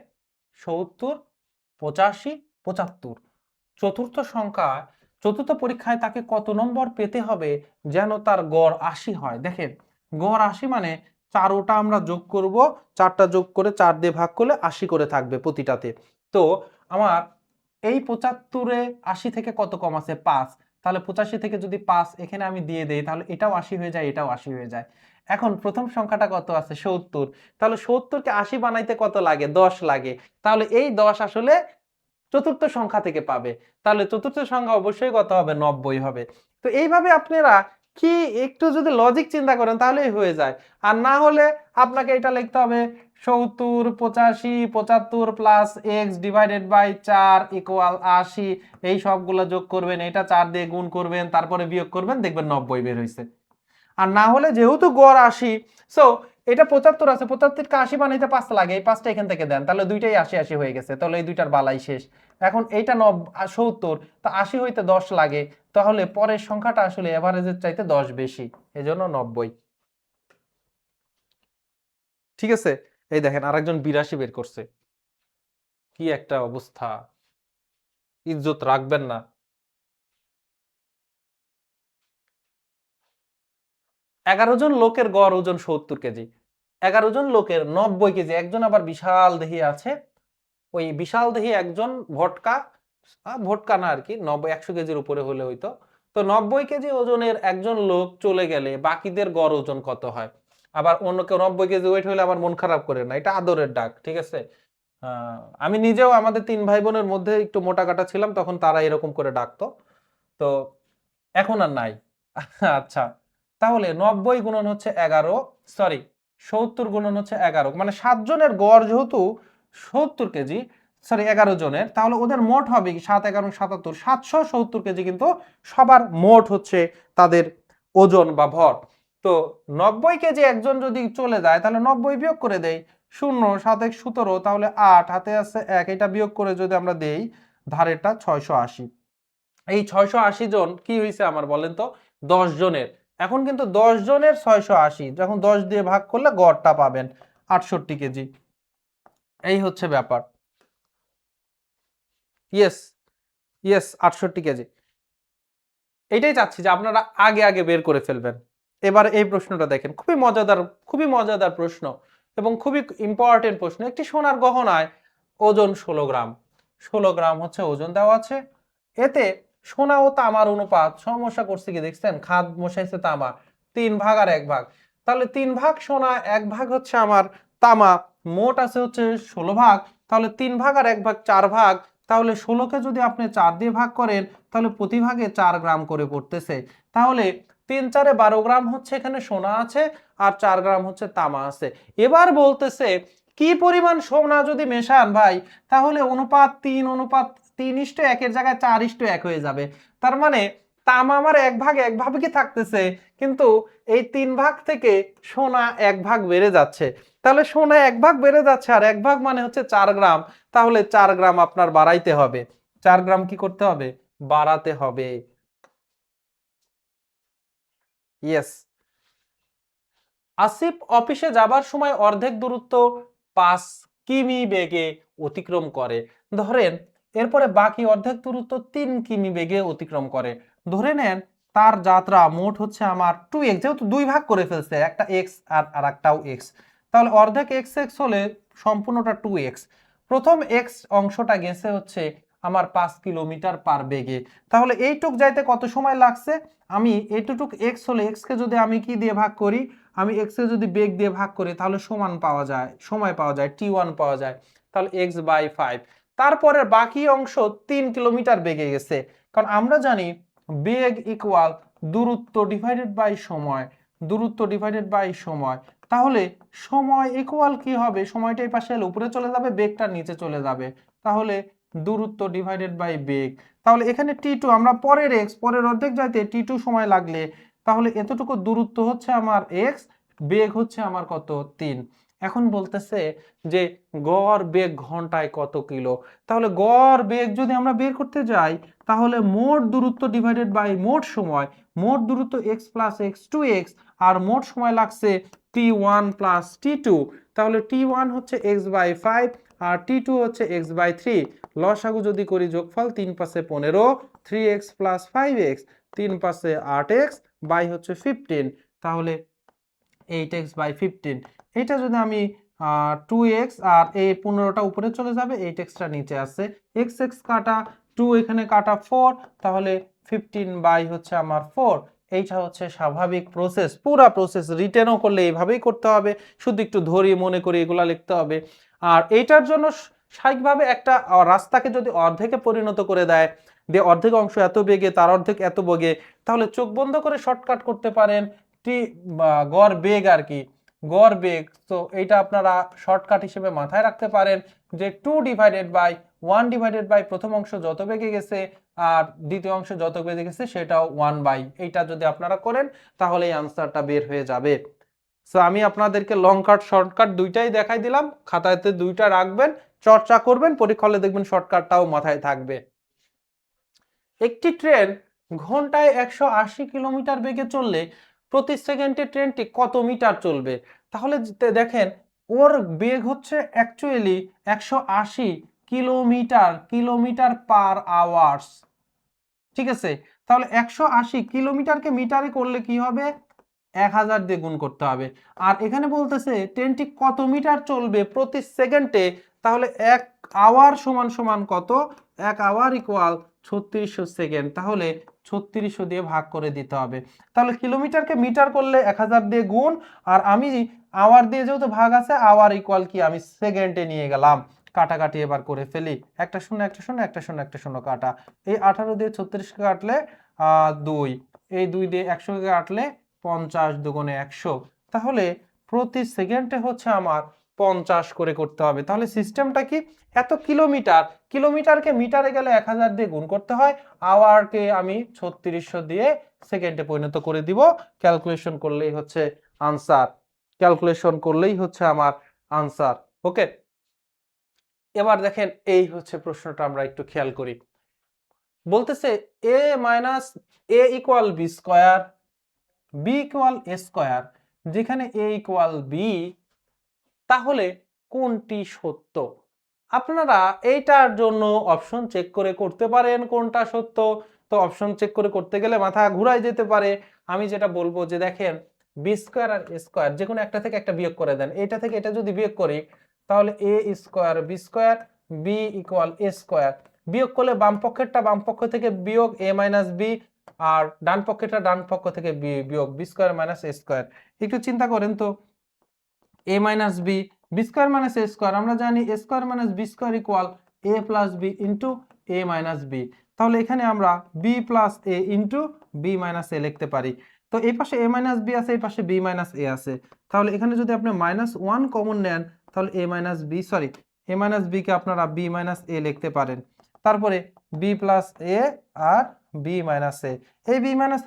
70, 85, 75। চতুর্থ সংখ্যা, চতুর্থ পরীক্ষায় তাকে কত নম্বর পেতে হবে যেন তার গড় 80 হয়? দেখেন গড় 80 মানে 4টা আমরা যোগ করব, 4টা যোগ করে 4 দিয়ে ভাগ করলে 80 করে থাকবে প্রতিটাতে। তো আমার এই 75-এ 80 থেকে কত কম আছে? 5। তাহলে 85 থেকে যদি 5 এখানে আমি দিয়ে দেই, তাহলে এটাও 80 হয়ে যায়, এটাও 80 হয়ে যায়। এখন প্রথম সংখ্যাটা কত আছে? 70। তাহলে 70-কে 80 বানাইতে কত লাগে? 10 লাগে। তাহলে এই 10 আসলে চতুর্থ সংখ্যা থেকে পাবে। তাহলে চতুর্থ সংখ্যা অবশ্যই কত হবে? 90 হবে। তো এইভাবে আপনারা কি একটু যদি লজিক চিন্তা করেন তাহলেই হয়ে যায়। আর না হলে আপনাকে এটা লিখতে হবে 70, 85, 75 plus x divided by 4 equal 80। এই সবগুলো যোগ করবেন, এটা 4 দিয়ে গুণ করবেন, তারপরে বিয়োগ করবেন, দেখবেন 90 বের হয়েছে। আর না হলে যেহেতু গড় 80, সো এটা 75 আছে, 75কে 80 বানাইতে 5 লাগে, এই 5টা এখান থেকে দেন, তাহলে দুইটাই 80 80 হয়ে গেছে, তাহলে এই দুইটার বালাই শেষ। এখন এইটা 70, তা 80 হইতে 10 লাগে, তাহলে পরের সংখ্যাটা আসলে এভারেজের চাইতে 10 বেশি, এজন্য 90। ঠিক আছে? এই দেখেন আরেকজন 82 বের করছে। কি একটা অবস্থা! ইজ্জত রাখবেন না। 11 জন লোকের গড় ওজন 70 কেজি। 11 জন লোকের 90 কেজি। একজন আবার বিশাল দেহি আছে। ওই বিশাল দেহি একজন ভটকা, ভটকা না আরকি, 100 কেজির উপরে হলে হইতো। তো 90 কেজি ওজনের একজন লোক চলে গেলে বাকিদের গড় ওজন কত হয়? আবার অন্য কেউ 90 কেজি ওয়েট হলে আমার মন খারাপ করে না। এটা আদরের ডাক। ঠিক আছে? আ আমি নিজেও আমাদের 3 ভাই বোনের মধ্যে একটু মোটা-কাটা ছিলাম, তখন তারা এরকম করে ডাকতো। তো এখন আর নাই। আচ্ছা। তাহলে 90 গুণন হচ্ছে 11, সরি 70 গুণন হচ্ছে 11, মানে 7 জনের গড় যেহেতু 70 কেজি, সরি 11 জনের, তাহলে ওদের মোট হবে কি? 7 11 77, 770 কেজি কিন্তু সবার মোট হচ্ছে তাদের ওজন বা ভর। তো 90 কেজি একজন যদি চলে যায়, তাহলে 90 বিয়োগ করে দেই। শূন্য, 7 × 17, তাহলে 8, হাতে আছে 1, এটা বিয়োগ করে যদি আমরা দেই ধারেরটা 680। এই 680 জন কি হয়েছে আমার বলেন তো? 10 জনের। এখন কিন্তু 10 জনের 680, যখন 10 দিয়ে ভাগ করলে গড়টা পাবেন 68 কেজি। এই হচ্ছে ব্যাপার। Yes, yes, 68 KG. এইটাই চাচ্ছি যে আপনারা আগে আগে বের করে ফেলবেন। এবার এই প্রশ্নটা দেখেন, খুবই মজাদার প্রশ্ন এবং খুবই ইম্পর্টেন্ট প্রশ্ন। একটি সোনার গহনায় ওজন 16 গ্রাম। 16 গ্রাম হচ্ছে ওজন দেওয়া আছে। এতে সোনা ও তামার অনুপাত, সমস্যা করছে কি দেখছেন, খাদ মশাইছে তামা, 3 ভাগ আর 1 ভাগ। তাহলে 3 ভাগ সোনা, 1 ভাগ হচ্ছে আমার তামা, মোট আছে হচ্ছে 16 ভাগ। তাহলে 3 ভাগ আর 1 ভাগ 4 ভাগ। তাহলে 16কে যদি আপনি 4 দিয়ে ভাগ করেন তাহলে প্রতি ভাগে 4 গ্রাম করে পড়তেছে। তাহলে 3 4 এ 12 গ্রাম হচ্ছে এখানে সোনা আছে আর 4 গ্রাম হচ্ছে তামা আছে। এবার বলতেছে কি পরিমাণ সোনা যদি মেশান ভাই, তাহলে অনুপাত 3:1 এর জায়গায় 4:1 হয়ে যাবে। তার মানে তামা আমার 1 ভাগ 1 ভাগই থাকতেছে, কিন্তু এই 3 ভাগ থেকে সোনা 1 ভাগ বেড়ে যাচ্ছে। তাহলে সোনা 1 ভাগ বেড়ে যাচ্ছে আর 1 ভাগ মানে হচ্ছে 4 গ্রাম। তাহলে 4 গ্রাম আপনার বাড়াইতে হবে। 4 গ্রাম কি করতে হবে? বাড়াতে হবে। ইয়েস। আসিফ অফিসে যাবার সময় অর্ধেক দূরত্ব 5 কিমি বেগে অতিক্রম করে। ধরেন এরপরে বাকি অর্ধেক দূরত্ব 3 কিমি বেগে অতিক্রম করে। ধরে নেন তার যাত্রা মোট হচ্ছে আমার 2x, যেহেতু 2 ভাগ করে ফেলছে, একটা x আর আরেকটাও x, তাহলে অর্ধেক x হলে সম্পূর্ণটা 2x। প্রথম x অংশটা গেছে হচ্ছে আমার 5 কিলোমিটার পার বেগে। তাহলে এইটুক যাইতে কত সময় লাগছে? আমি এইটুক x হলে x কে যদি আমি কি দিয়ে ভাগ করি, আমি x এ যদি বেগ দিয়ে ভাগ করি তাহলে সমান পাওয়া যায়, সময় পাওয়া যায়, t1 পাওয়া যায়। তাহলে x/5। তারপরে বাকি অংশ 3 কিলোমিটার বেগে গেছে, কারণ আমরা জানি বেগ ইকুয়াল দূরত্ব ডিভাইডেড বাই সময়, দূরত্ব ডিভাইডেড বাই সময়। তাহলে সময় ইকুয়াল কি হবে? সময়টা এই পাশে এলে উপরে চলে যাবে, বেগটা নিচে চলে যাবে। তাহলে দূরত্ব ডিভাইডেড বাই বেগ। তাহলে এখানে t2, আমরা পরের x, পরের অর্ধেক যাইতে t2 সময় লাগলে, তাহলে এতটুকু দূরত্ব হচ্ছে আমার x, বেগ হচ্ছে আমার কত? 3। এখন বলতেছে যে গড় বেগ ঘন্টায় কত কিলো। তাহলে গড় বেগ যদি আমরা বের করতে যাই, তাহলে মোট দূরত্ব ডিভাইডেড বাই মোট সময়, মোট দূরত্ব x প্লাস x2x আর মোট সময় লাগছে t1 প্লাস t2। তাহলে t1 হচ্ছে x/5 আর t2 হচ্ছে x/3। লসাগু যদি করি, যোগফল 3 পাশে 15, 3x প্লাস 5x, 3 পাশে 8x, বাই হচ্ছে 15। তাহলে 8x/15। এটা যদি আমি 2x আর এই 15টা উপরে চলে যাবে, 8xটা নিচে আসছে, x কাটা 2 এখানে কাটা 4, তাহলে 15 বাই হচ্ছে আমার 4। এইটা হচ্ছে স্বাভাবিক প্রসেস। পুরা প্রসেস রিটেনও করলে এইভাবেই করতে হবে, শুধু একটু ধরিয়ে মনে করে এগুলা লিখতে হবে। আর এইটার জন্য স্বাভাবিকভাবে একটা রাস্তাকে যদি অর্ধেকে পরিণত করে দেয়, যে অর্ধেক অংশ এত বেগে তার অর্ধেক এত বেগে, তাহলে চোখ বন্ধ করে শর্টকাট করতে পারেন টি গড় বেগ আর কি, গড় বেগ। তো এইটা আপনারা শর্টকাট হিসেবে মাথায় রাখতে পারেন যে 2/1 ডিভাইডেড বাই প্রথম অংশ যত বেগে গেছে আর দ্বিতীয় অংশ যত বেগে গেছে সেটাও 1/, এইটা যদি আপনারা করেন তাহলে এই আনসারটা বের হয়ে যাবে। সো আমি আপনাদেরকে লং কাট শর্টকাট দুইটাই দেখাই দিলাম, খাতাতে দুইটা রাখবেন, চর্চা করবেন, পরীক্ষা হলে দেখবেন শর্টকাটটাও মাথায় থাকবে। একটি ট্রেন ঘন্টায় 180 কিলোমিটার বেগে চললে প্রতি সেকেন্ডে ট্রেনটি কত মিটার চলবে? তাহলে দেখেন ওর বেগ হচ্ছে অ্যাকচুয়ালি 180 কিলোমিটার পার আওয়ার্স। ঠিক আছে, তাহলে 180 কিলোমিটারকে মিটারে করলে কি হবে? 1000 দিয়ে গুণ করতে হবে। আর এখানে বলতেছে ট্রেনটি কত মিটার চলবে প্রতি সেকেন্ডে, তাহলে 1 আওয়ার সমান সমান কত? 1 আওয়ার ইকুয়াল 3600 সেকেন্ড। তাহলে 3600 দিয়ে ভাগ করে দিতে হবে। তাহলে কিলোমিটারকে মিটার করলে 1000 দিয়ে গুণ, আর আমি আওয়ার দিয়ে যেহেতু ভাগ আছে, আওয়ার ইকুয়াল কি আমি সেকেন্ডে নিয়ে গেলাম। কাটাকাটি এবার করে ফেলি, একটা শূন্য একটা শূন্য একটা শূন্য একটা শূন্য কাটা। এই 18 দিয়ে 36কে কাটলে 2, এই 2 দিয়ে 100কে কাটলে 50, দুগুণে 100। তাহলে প্রতি সেকেন্ডে হচ্ছে আমার 50 করে করতে হবে। তাহলে সিস্টেমটা কি? এত কিলোমিটার, কিলোমিটারকে মিটারে গেলে 1000 দিয়ে গুণ করতে হয়, আওয়ারকে আমি 3600 দিয়ে সেকেন্ডে পরিণত করে দিব। ক্যালকুলেশন করলেই হচ্ছে আনসার, ক্যালকুলেশন করলেই হচ্ছে আমার আনসার। ওকে, এবার দেখেন এই হচ্ছে প্রশ্নটা আমরা একটু খেয়াল করি। বলতেছে a minus a equal b square, B equal A square, যেখানে a ইকুয়াল বি, তাহলে কোনটি সত্য? আপনারা এইটার জন্য অপশন চেক করে করতে পারেন কোনটা সত্য। তো অপশন চেক করে করতে গেলে মাথা ঘুরাই যেতে পারে। আমি যেটা বলবো যে দেখেন বি স্কোয়ার আর এ স্কোয়ার যে কোনো একটা থেকে একটা বিয়োগ করে দেন, এটা থেকে এটা যদি বিয়োগ করি তাহলে A square B square, B equal A square, বিয়োগ করলে বাম পক্ষেরটা বাম পক্ষ থেকে বিয়োগ এ মাইনাস বি, আর ডান পক্ষেরটা ডান পক্ষ থেকে বিয়োগ B square minus A square. একটু চিন্তা করেন তো, a minus B, B square minus A square, আমরা জানি A square minus B square equal A plus B into A minus B. তাহলে এখানে আমরা B plus A into B minus A লিখতে পারি। তো এই পাশে এ মাইনাস বি আছে, এই পাশে বি মাইনাস এ আছে, তাহলে এখানে যদি আপনি মাইনাস ওয়ান কমন নেন তাহলে এ মাইনাস বি, সরি এ মাইনাস বিকে আপনারা বি মাইনাস এ লিখতে পারেন। তারপরে বি প্লাস এ আর বি মাইনাস এ, এই বি মাইনাস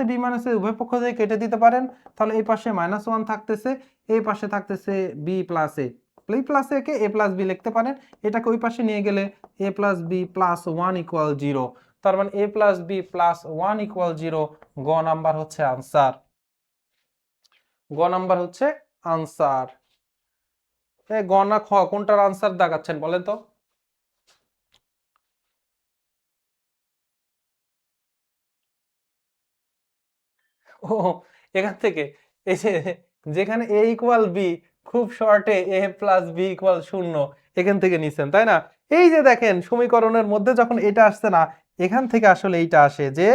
এ উভয় পক্ষ থেকে কেটে দিতে পারেন, তাহলে এই পাশে মাইনাস ওয়ান থাকতেছে, এই পাশে থাকতেছে B plus A, B plus A কে এ প্লাস বি লিখতে পারেন, এটাকে ওই পাশে নিয়ে গেলে A plus B plus one equal zero, তার মানে A plus B plus one equal zero. গ নাম্বার হচ্ছে আনসার, গ নাম্বার হচ্ছে আনসার। গ না খ কোনটার আনসার দেখাচ্ছেন বলেন তো? ও, এখান থেকে এই যে যেখানে এ ইকুয়াল বি খুব শর্টে এ প্লাস বি ইকুয়াল শূন্য, এখান থেকে নিছেন তাই না? এই যে দেখেন সমীকরণের মধ্যে যখন এটা আসছে না, এখান থেকে আসলে এইটা আসে যে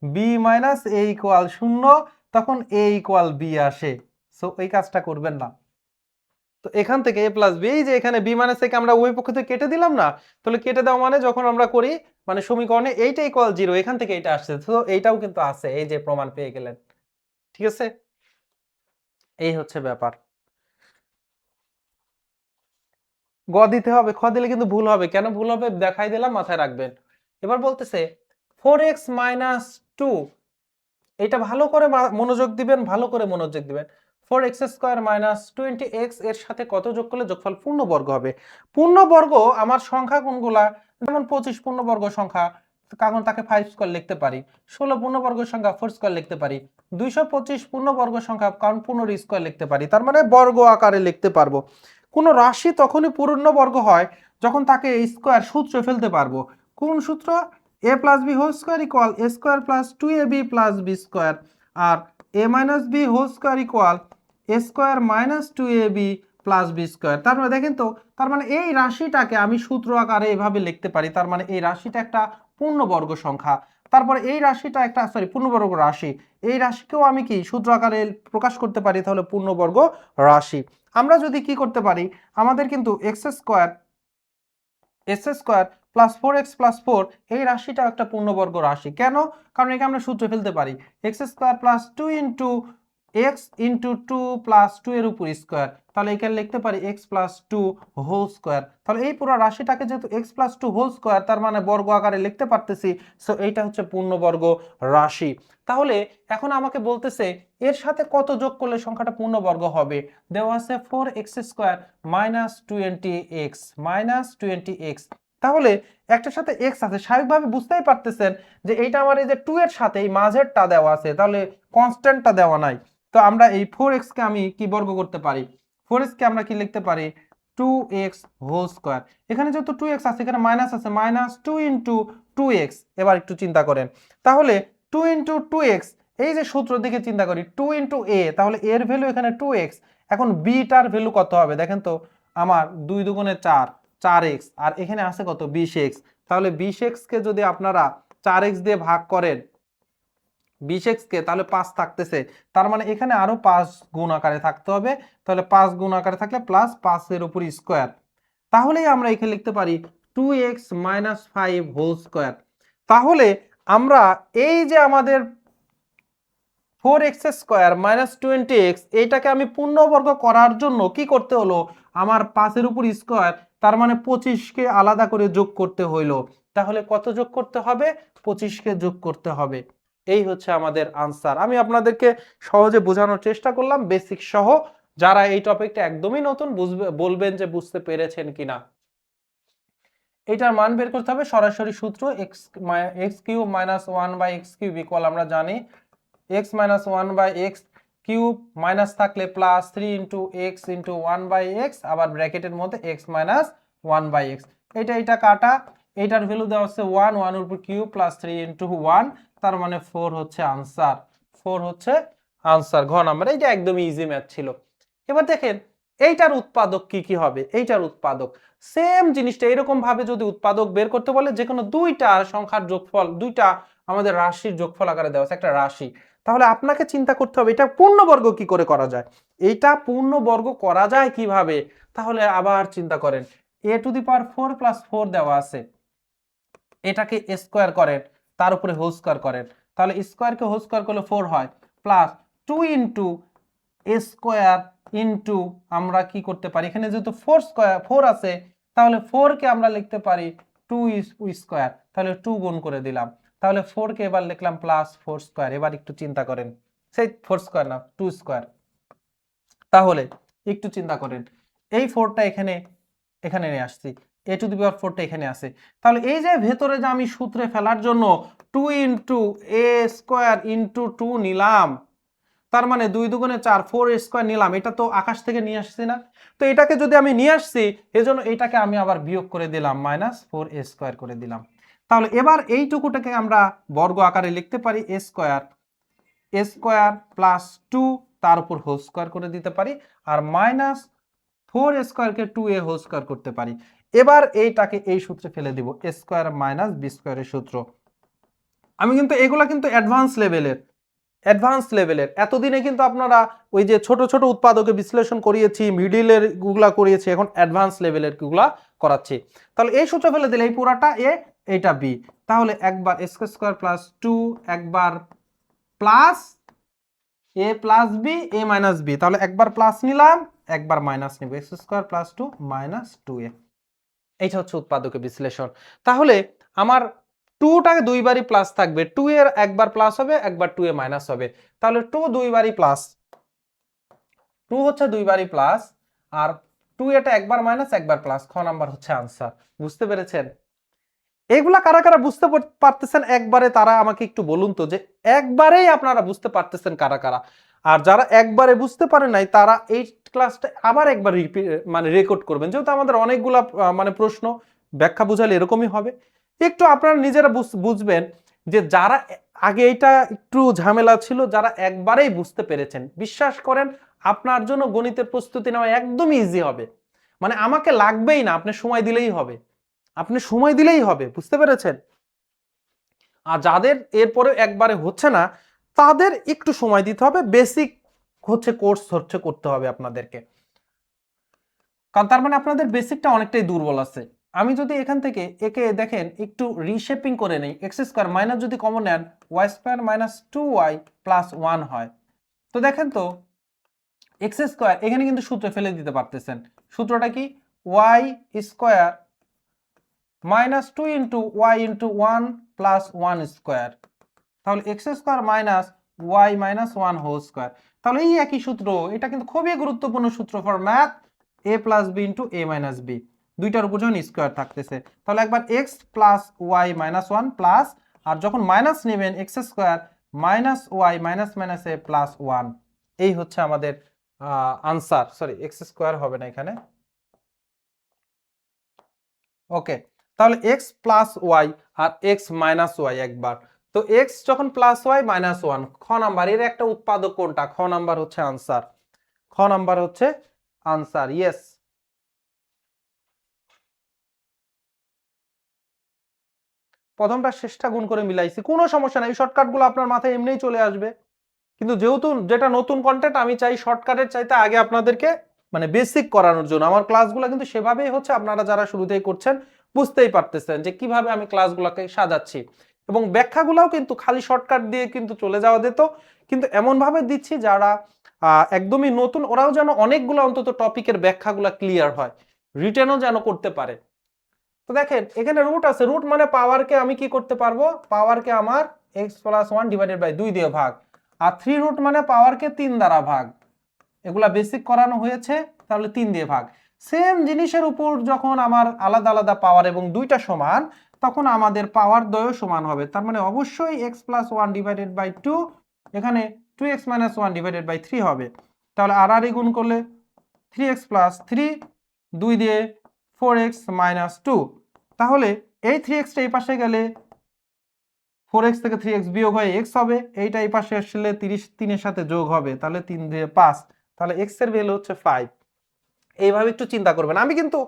বি মাইনাস এ ইকুয়াল শূন্য, তখন এ ইকুয়াল বি আসে। সো এই কাজটা করবেন না। তো এখান থেকে এ প্লাস বি, এই যে এখানে বি মাইনাস থেকে আমরা ওই পক্ষ থেকে কেটে দিলাম না, তাহলে কেটে দেওয়া মানে যখন আমরা করি মানে সমীকরণে এইটা ইকুয়াল জিরো, এখান থেকে এটা আসছে, তো এইটাও কিন্তু আছে, এই যে প্রমাণ পেয়ে গেলেন। ঠিক আছে, এই হচ্ছে ব্যাপার। গ দিতে হবে, খ দিলে কিন্তু ভুল হবে। কেন ভুল হবে দেখাই দিলাম, মাথায় রাখবেন। এবার বলতেছে 4x মাইনাস 2, এটা ভালো করে মনোযোগ দিবেন, ভালো করে মনোযোগ দিবেন। 4x স্কোয়ার মাইনাস 20x এর সাথে কত যোগ করলে যোগফল পূর্ণবর্গ হবে? পূর্ণবর্গ আমার সংখ্যা কোনগুলা, যেমন 25 পূর্ণবর্গ সংখ্যা, কারণ তাকে 5 স্কোয়ার লিখতে পারি। 16 পূর্ণবর্গ সংখ্যা 4 স্কোয়ার লিখতে পারি। 225 পূর্ণবর্গ সংখ্যা কারণ 15 স্কোয়ার লিখতে পারি, তার মানে বর্গ আকারে লিখতে পারবো। কোনো রাশি তখনই পূর্ণবর্গ হয় যখন তাকে স্কোয়ার সূত্রে ফেলতে পারবো। কোন সূত্র? A plus B whole square equal A square plus 2ab plus B square, আর A minus B whole square equal A square minus 2ab plus B square. তার মানে দেখেন তো, তার মানে এই রাশিটাকে আমি সূত্র আকারে এভাবে লিখতে পারি, তার মানে এই রাশিটা একটা পূর্ণবর্গ সংখ্যা। তারপরে এই রাশিটা একটা পূর্ণবর্গ রাশি, এই রাশিকেও আমি কি সূত্র আকারে প্রকাশ করতে পারি, তাহলে পূর্ণবর্গ রাশি। আমরা যদি কি করতে পারি, আমাদের কিন্তু x square plus 4x plus 4 এই রাশিটা একটা পূর্ণবর্গ রাশি। কেন? কারণ একে আমরা সূত্রে ফেলতে পারি x square plus 2 into X into 2 plus 2 এর উপর স্কোয়ার, তাহলে এখানে লিখতে পারি এক্স প্লাস 2 হোল স্কোয়ার। তাহলে এই পুরো রাশিটাকে যেহেতু এক্স প্লাস 2 হোল স্কোয়ার, তার মানে বর্গ আকারে লিখতে পারতেছি, সো এইটা হচ্ছে পূর্ণবর্গ রাশি। তাহলে এখন আমাকে বলতেছে এর সাথে কত যোগ করলে সংখ্যাটা পূর্ণবর্গ হবে। দেওয়া আছে 4x স্কোয়ার মাইনাস 20x, তাহলে একটার সাথে x আছে, স্বাভাবিকভাবে বুঝতেই পারতেছেন যে এইটা আমার এই যে 2 এর সাথে এই মাঝেরটা দেওয়া আছে, তাহলে কনস্ট্যান্টটা দেওয়া নাই। তো আমরা এই 4x কে আমি কি বর্গ করতে পারি, 4x কে আমরা কি লিখতে পারি 2x হোল স্কোয়ার। এখানে যেহেতু 2x আছে, এখানে মাইনাস আছে, মাইনাস 2 ইন্টু 2x। এবার একটু চিন্তা করেন, তাহলে 2 ইন্টু 2x, এই যে সূত্র দিকে চিন্তা করি 2 ইন্টু a, তাহলে এর ভ্যালু এখানে 2x। এখন b টার ভ্যালু কত হবে দেখেন তো, আমার 2 দুগুণে 4, 4x, আর এখানে আছে কত 20x। তাহলে 20x কে যদি আপনারা 4x দিয়ে ভাগ করেন 20x কে, তাহলে 5 থাকতেছে, তার মানে এখানে আরো 5 গুণ আকারে থাকতে হবে, তাহলে 5 গুণ আকারে থাকলে প্লাস 5 এর উপর স্কোয়ার, তাহলেই আমরা এখানে লিখতে পারি 2x মাইনাস 5 হোল স্কোয়ার। তাহলে আমরা এই যে আমাদের 4x স্কোয়ার মাইনাস 20x, এইটাকে আমি পূর্ণবর্গ করার জন্য কি করতে হলো, আমার 5 এর উপর স্কোয়ার, তার মানে 25 কে আলাদা করে যোগ করতে হইলো। তাহলে কত যোগ করতে হবে, 25 কে যোগ করতে হবে। এই হচ্ছে আমাদের আনসার। আমি আপনাদেরকে সহজে বোঝানোর চেষ্টা করলাম বেসিক সহ। যারা এই টপিকটা একদমই নতুন বলবেন যে বুঝতে পেরেছেন কিনা। এটার মান বের করতে হবে, সরাসরি সূত্র X cube minus 1/x cube equal আমরা জানি x minus 1/x cube minus থাকলে plus 3 into X into 1/x, আবার ব্র্যাকেটের মধ্যে x মাইনাস 1/x। এটা কাটা, এইটার ভ্যালু দেওয়া হচ্ছে 1, 1 এর উপর কিউব প্লাস 3 ইন্টু 1, তার মানে 4 হচ্ছে আনসার। 4 হচ্ছে আনসার, ঘ নাম্বার। এইটা একদমই ইজি ম্যাথ ছিল। এবার দেখেন এইটার উৎপাদক কি হবে। এইটার উৎপাদক সেম জিনিসটা এরকম ভাবে যদি উৎপাদক বের করতে বলে, যে কোনো দুইটা সংখ্যার যোগফল, দুইটা আমাদের রাশির যোগফল আকারে দেওয়া আছে একটা রাশি, তাহলে আপনাকে চিন্তা করতে হবে এটা পূর্ণবর্গ কি করে করা যায়। এইটা পূর্ণবর্গ করা যায় কিভাবে, তাহলে আবার চিন্তা করেন। a⁴ প্লাস 4 দেওয়া আছে, এটাকে স্কোয়ার করেন, তার উপরে হোল স্কোয়ার করেন, তাহলে স্কোয়ারকে হোল স্কোয়ার করলে 4 হয়, প্লাস 2 ইন্টু স্কোয়ার ইন্টু আমরা কি করতে পারি, এখানে যেহেতু 4 আছে, তাহলে 4 কে আমরা লিখতে পারি 2 স্কোয়ার, তাহলে 2 গুণ করে দিলাম, তাহলে 4 কে এবার লিখলাম প্লাস 4 স্কোয়ার। এবার একটু চিন্তা করেন, সেই 4 স্কোয়ার না 2 স্কোয়ার, তাহলে একটু চিন্তা করেন এই 4টা এখানে নিয়ে আসছি, a⁴ এখানে আছে, তাহলে এই যে ভেতরে যে আমি সূত্রে ফেলার জন্য 2 ইন্টু a স্কোয়ার ইন্টু 2 নিলাম, তার মানে 2 দুগুণে 4, 4 স্কোয়ার নিলাম, এটা তো আকাশ থেকে নিয়ে আসছি না, তো এটাকে যদি আমি নিয়ে আসছি, এজন্য এটাকে আমি আবার বিয়োগ করে দিলাম, -4 a স্কোয়ার করে দিলাম। তাহলে এবার এইটুকুটাকে আমরা বর্গ আকারে লিখতে পারি a স্কোয়ার প্লাস 2 তার উপর হোল স্কোয়ার করে দিতে পারি, আর -4 স্কোয়ারকে 2a হোল স্কোয়ার করতে পারি। এবার এইটাকে এই সূত্রে ফেলে দিব, a স্কোয়ার মাইনাস b স্কোয়ারের সূত্র। আমি কিন্তু এগুলা কিন্তু অ্যাডভান্স লেভেলের। এতদিনে কিন্তু আপনারা ওই যে ছোট ছোট উৎপাদকে বিশ্লেষণ করিয়েছি, মিডিলের গুলা করিয়েছি, এখন অ্যাডভান্স লেভেলের গুলা করাচ্ছি। তাহলে এই সূত্র ফেলে দিলে এই পুরাটা a, এইটা b, তাহলে একবার স্কোয়ার প্লাস 2, একবার plus a plus b, a minus b, তাহলে একবার প্লাস নিলাম, একবার মাইনাস নিব, স্কোয়ার প্লাস 2 মাইনাস 2a। এইটা হচ্ছে উৎপাদকে বিশ্লেষণ। তাহলে আমার 2টাকে দুইবারই প্লাস থাকবে, 2 এর একবার প্লাস হবে, একবার 2 এ মাইনাস হবে, তাহলে 2 দুইবারই প্লাস, 2 হচ্ছে দুইবারই প্লাস, আর 2 এটা একবার মাইনাস একবার প্লাস, খ নাম্বার হচ্ছে আনসার। বুঝতে পেরেছেন? এগুলা কারা কারা বুঝতে পারতেছেন একবারে, তারা আমাকে একটু বলুন তো, যে একবারেই আপনারা বুঝতে পারতেছেন কারা কারা, আর যারা একবারে বুঝতে পারে নাই তারা এই ক্লাসটা আবার একবার মানে রেকর্ড করবেন, যেহেতু আমাদের অনেকগুলা মানে প্রশ্ন ব্যাখ্যা বুঝালে এরকমই হবে। একটু আপনারা নিজেরা বুঝবেন যে যারা আগে এটা একটু ঝামেলা ছিল, যারা একবারেই বুঝতে পেরেছেন, বিশ্বাস করেন আপনার জন্য গণিতের প্রস্তুতি নেওয়া একদমই ইজি হবে। মানে আমাকে লাগবেই না, আপনি সময় দিলেই হবে, বুঝতে পেরেছেন? আর যাদের এরপরে একবারে হচ্ছে না, তাদের একটু সময় দিতে হবে, বেসিক কোর্স করতে হবে আপনাদেরকে, কারণ তার মানে আপনাদের বেসিকটা অনেকটাই দুর্বল আছে। আমি যদি এখান থেকে একে দেখেন একটু রিশেপিং করে নেই, এক্স স্কোয়ার মাইনাস যদি কমন নেন, y square minus 2y plus 1 হয়, তো দেখেন তো এক্স স্কোয়ার এখানে কিন্তু সূত্রে ফেলে দিতে পারতেছেন। সূত্রটা কি? Y square minus 2 into Y into 1 plus 1 square, তাহলে X square minus Y minus 1 whole square. তাহলে এই একই সূত্র, এটা কিন্তু খুবই গুরুত্বপূর্ণ সূত্র for math, A plus B into A minus B, দুইটার উপর যখন স্কোয়ার থাকতেছে, তাহলে একবার X plus Y minus 1 plus, আর যখন মাইনাস নেবেন X square minus Y minus minus A plus 1, এই হচ্ছে আমাদের আনসার। সরি, এক্স স্কোয়ার হবে না এখানে, ওকে। তাহলে এক্স প্লাস ওয়াই আর এক্স মাইনাস ওয়াই একবার, তো এক্স যখন প্লাস ওয়াই মাইনাস 1, খ নাম্বার এর একটা উৎপাদক কোনটা? খ নাম্বার হচ্ছে আনসার, খ নাম্বার হচ্ছে আনসার, ইয়েস। প্রথমটা শেষটা গুণ করে মিলাইছি, কোনো সমস্যা নাই, শর্টকাট গুলো আপনার মাথায় এমনিই চলে আসবে, কিন্তু যেহেতু যেটা নতুন কন্টেন্ট, আমি চাই শর্টকাটের চাইতে আগে আপনাদেরকে মানে বেসিক করানোর জন্য। আমার ক্লাসগুলো কিন্তু সেভাবেই হচ্ছে, আপনারা যারা শুরুতেই করছেন বুঝতেই পারতেছেন যে কিভাবে আমি ক্লাসগুলোকে সাজাচ্ছি, এবং ব্যাখ্যাগুলোও কিন্তু খালি শর্টকাট দিয়ে কিন্তু চলে যাওয়া যেত, কিন্তু এমন ভাবে দিচ্ছি যারা একদমই নতুন, ওরাও যেন অনেকগুলো অন্তত টপিকের ব্যাখ্যাগুলো ক্লিয়ার হয়, রিটেনও যেন করতে পারে। তো দেখেন এখানে রুট আছে, রুট মানে পাওয়ারকে আমি কি করতে পারবো, পাওয়ারকে আমার x প্লাস 1 ডিভাইডেড বাই 2 দিয়ে ভাগ, আর 3 রুট মানে পাওয়ারকে 3 দ্বারা ভাগ, এগুলা বেসিক করানো হয়েছে, তাহলে 3 দিয়ে ভাগ। সেম জিনিসের উপর যখন আমার আলাদা আলাদা পাওয়ার এবং দুইটা সমান, তখন আমাদের পাওয়ার দ্বয় সমান হবে। তার মানে অবশ্যই x + 1 ডিভাইডেড বাই 2, এখানে 2x - 1 ডিভাইডেড বাই 3 হবে। তাহলে আর গুণ করলে 3x + 3, 2 দিয়ে 4x - 2, তাহলে এই 3x টা এই পাশে গেলে 4x থেকে 3x বিয়োগ হয়ে x হবে, এইটা এই পাশে আসলে 30 3 এর সাথে যোগ হবে, তাহলে 3 দিয়ে 5, তাহলে x এর ভ্যালু হচ্ছে 5। এইভাবে একটু চিন্তা করবেন। আমি কিন্তু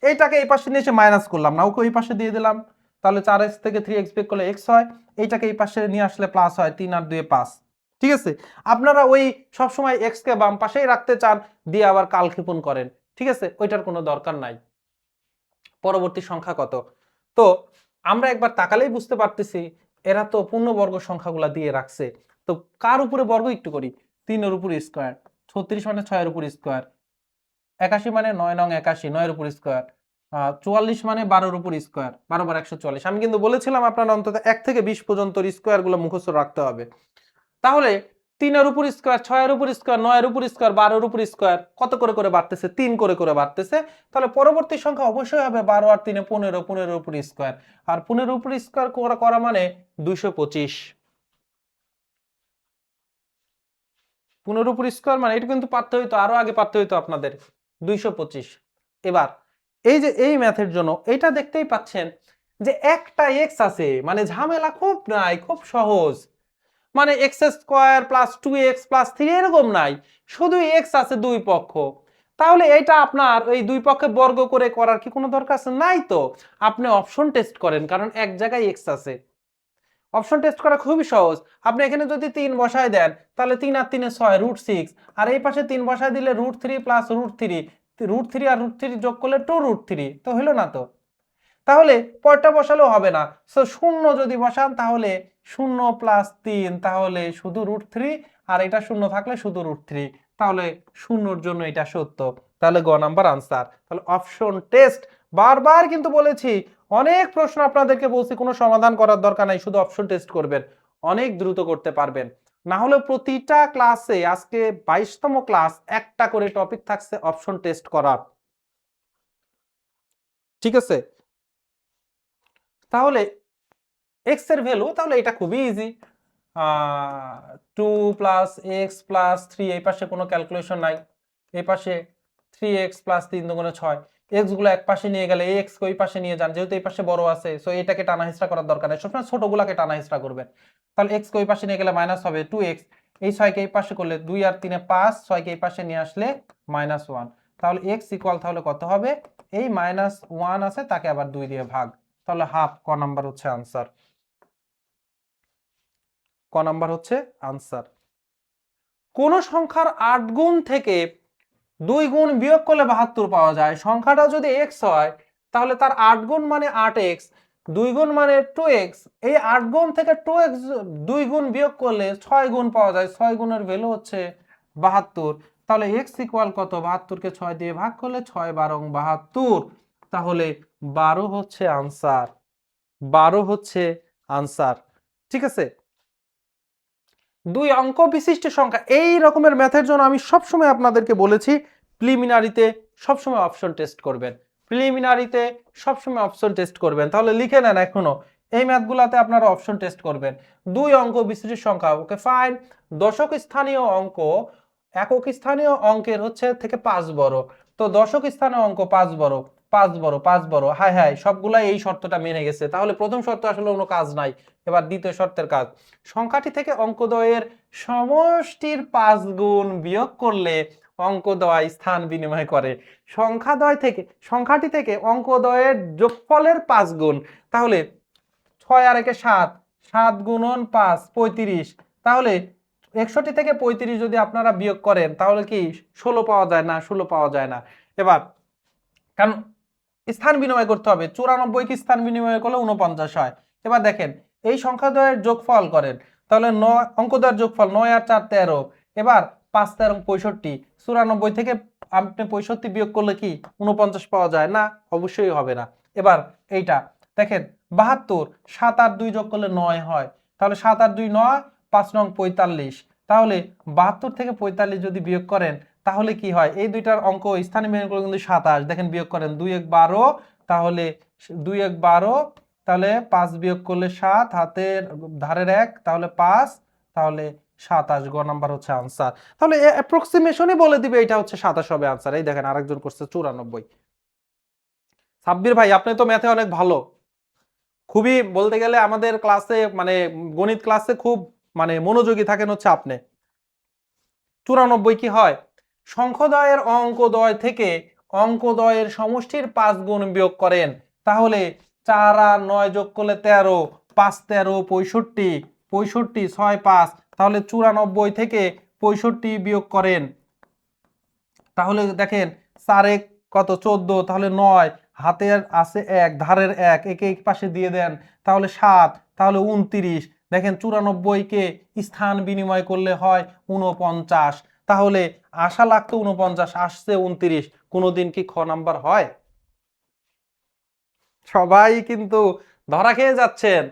এইটাকে এই পাশে নিয়ে এসে মাইনাস করলাম না, ওকে ওই পাশে দিয়ে দিলাম, তাহলে 4x থেকে 3x বিয়োগ করলে x হয়, এইটাকে এই পাশে নিয়ে আসলে প্লাস হয়, 3 আর 2 5। ঠিক আছে, আপনারা ওই সবসময় x কে বাম পাশেই রাখতে চান, দিয়ে আবার কালক্ষেপণ করেন, ঠিক আছে, ওইটার কোনো দরকার নাই। পরবর্তী সংখ্যা কত? তো আমরা একবার তাকালেই বুঝতে পারতেছি এরা তো পূর্ণবর্গ সংখ্যাগুলা দিয়ে রাখছে। তো কার উপরে বর্গ একটু করি, 3 এর উপর স্কয়ার, 36 মানে 6 এর উপর স্কয়ার, 81 মানে 9 নং 81, 9 এর উপর স্কয়ার, 44 মানে 12 এর উপর স্কয়ার, 12 বার 144। আমি কিন্তু বলেছিলাম আপনারা অন্তত 1 থেকে 20 পর্যন্ত স্কয়ার গুলো মুখস্থ রাখতে হবে। তাহলে 3 এর উপর স্কয়ার, 6 এর উপর স্কয়ার, 9 এর উপর স্কয়ার, 12 এর উপর স্কয়ার, কত করে করে বাড়তেছে? 3 করে করে বাড়তেছে। তাহলে পরবর্তী সংখ্যা অবশ্যই হবে 12 আর 3 এ 15, 15 এর উপর স্কয়ার, আর 15 এর উপর স্কয়ার করা মানে 225। 15 এর উপর স্কয়ার মানে এটা কিন্তু পারতে হইতো, আরো আগে পারতে হইতো আপনাদের, 225। এবার এই যে এই ম্যাথের জন্য এটা দেখতেই পাচ্ছেন যে একটা x আছে, মানে ঝামেলা খুব নাই, খুব সহজ। মানে x square plus 2x plus 3 এরকম নাই, শুধু x আছে দুই পক্ষ। তাহলে এটা আপনার ওই দুই পক্ষে বর্গ করে করার কি কোনো দরকার আছে? নাই তো। আপনি অপশন টেস্ট করেন, কারণ এক জায়গায় x আছে। অপশন টেস্ট করা খুবই সহজ। আপনি এখানে যদি 3 বসায় দেন, তাহলে 3 আর 3 এ 6, √6, আর এই পাশে 3 বসায় দিলে √3 প্লাস √3, √3 আর √3 যোগ করলে 2√3, তো হলো না তো। তাহলে পরটা বসালেও হবে না, সো শূন্য যদি বসান তাহলে 0 + 3, তাহলে শুধু √3, আর এটা শূন্য থাকলে শুধু √3, তাহলে শূন্যর জন্য এটা সত্য। তাহলে গ নাম্বার আনসার। তাহলে অপশন টেস্ট বারবার কিন্তু বলেছি, অনেক প্রশ্ন আপনাদেরকে বলছি কোনো সমাধান করার দরকার নাই, শুধু অপশন টেস্ট করবেন, অনেক দ্রুত করতে পারবেন। না হলে প্রতিটা ক্লাসে, আজকে 22তম ক্লাস, একটা করে টপিক থাকছে অপশন টেস্ট করার, ঠিক আছে। তাহলে x এর ভ্যালু, তাহলে এটা খুবই ইজি, 2 + x + 3, এই পাশে কোনো ক্যালকুলেশন নাই, এই পাশে 3x + 3 × 6, x গুলো এক পাশে নিয়ে গেলে x কে ওই পাশে নিয়ে যান, যেহেতু এই পাশে বড় আছে, সো এটাকে টানা হিসরা করার দরকার নেই, সবসময় ছোটগুলাকে টানা হিসরা করবেন। তাহলে x কে ওই পাশে নিয়ে গেলে মাইনাস হবে 2x, এই 6 কে এই পাশে করলে 2 আর 3 এ 5, 6 কে এই পাশে নিয়ে আসলে -1, তাহলে x ইকুয়াল তাহলে কত হবে? এই -1 আছে, তাকে আবার 2 দিয়ে ভাগ, তাহলে হাফ। ক নাম্বার হচ্ছে আনসার, ক নাম্বার হচ্ছে আনসার। কোন সংখ্যার 8 গুণ থেকে 2 গুণ বিয়োগ করলে 72 পাওয়া যায়? সংখ্যাটা যদি x হয়, তাহলে তার 8 গুণ মানে 8x, 2 গুণ মানে 2x, এই 8 গুণ থেকে 2x 2 গুণ বিয়োগ করলে 6 গুণ পাওয়া যায়, 6 গুণের ভ্যালু হচ্ছে 72। তাহলে x ইকুয়াল কত? 72 কে 6 দিয়ে ভাগ করলে 6 12 72, তাহলে 12 হচ্ছে আনসার, 12 হচ্ছে আনসার, ঠিক আছে। 2 অঙ্ক বিশিষ্ট সংখ্যা, এই রকমের ম্যাথের জন্য আমি সবসময় আপনাদেরকে বলেছি প্রিলিমিনারিতে সবসময় অপশন টেস্ট করবেন, প্রিলিমিনারিতে সবসময় অপশন টেস্ট করবেন। তাহলে লিখে নেন এখনো, এই ম্যাথগুলাতে আপনারা অপশন টেস্ট করবেন। 2 অঙ্ক বিশিষ্ট সংখ্যা, ওকে ফাইন। দশক স্থানীয় অঙ্ক একক স্থানীয় অঙ্কের হচ্ছে থেকে 5 বড়, তো দশক স্থানীয় অঙ্ক 5 বড়, 5 বড়, 5 বড়, হাই হাই, সবগুলাই এই শর্তটা মেনে গেছে। তাহলে প্রথম শর্ত আসলে কোনো কাজ নাই, এবার দ্বিতীয় শর্তের কাজ। সংখ্যাটি থেকে অঙ্কদ্বয়ের সমষ্টির 5 গুণ বিয়োগ করলে অঙ্কদ্বয় স্থান বিনিময় করে। সংখ্যাটি থেকে অঙ্কদ্বয়ের যোগফলের 5 গুণ, তাহলে 6 আর 1 7, 7 গুণন 5 35, তাহলে 61 থেকে 35 যদি আপনারা বিয়োগ করেন তাহলে কি 16 পাওয়া যায়? না, 16 পাওয়া যায় না। এবার কারণ স্থান বিনিময় করতে হবে, 94 কি স্থান বিনিময় করলে 49 হয়। এবার দেখেন এই সংখ্যাদ্বয়ের যোগফল করেন, তাহলে 9 অঙ্কদ্বয়ের যোগফল 9 আর 4 13, এবার 5 13 65, 94 থেকে আপনি 65 বিয়োগ করলে কি 49 পাওয়া যায়? না, অবশ্যই হবে না। এবার এইটা দেখেন 72, 7 আর 2 যোগ করলে 9 হয়, তাহলে 7 আর 2 9, 5 নং 45, তাহলে 72 থেকে 45 যদি বিয়োগ করেন তাহলে কি হয়, এই দুইটার অঙ্ক স্থানীয় বিনিময় করলে কিন্তু 27, দেখেন বিয়োগ করেন 2 1 12, তাহলে 2 1 12, তাহলে 5 বিয়োগ করলে 7, হাতের ধারের 1, তাহলে 5, তাহলে 27 গ নাম্বার হচ্ছে আনসার। তাহলে অ্যাপ্রক্সিমেশনই বলে দিবে এটা হচ্ছে 27 হবে আনসার। এই দেখেন আরেকজন করছে 94। সাব্বির ভাই আপনি তো ম্যাথে অনেক ভালো, খুবই বলতে গেলে আমাদের ক্লাসে মানে গণিত ক্লাসে খুব মানে মনোযোগী থাকেন হচ্ছে আপনি। 94 কি হয়, সংখ্যাদ্বয়ের অঙ্কদ্বয় থেকে অঙ্কদ্বয়ের সমষ্টির 5 গুণ বিয়োগ করেন, তাহলে 4 আর 9 যোগ করলে 13, 5 13 65, 65 6 5, তাহলে 94 থেকে 65 বিয়োগ করেন, তাহলে দেখেন 4 এক কত 14, তাহলে 9, হাতের আছে 1, ধারের 1, একে এক পাশে দিয়ে দেন, তাহলে 7, তাহলে 29, দেখেন 94 কে স্থান বিনিময় করলে হয় 49, তাহলে আশা লাগতো 49, আসছে 29, কোনোদিন কি খ নাম্বার হয়? সবাই কিন্তু ধরা খেয়ে যাচ্ছেন,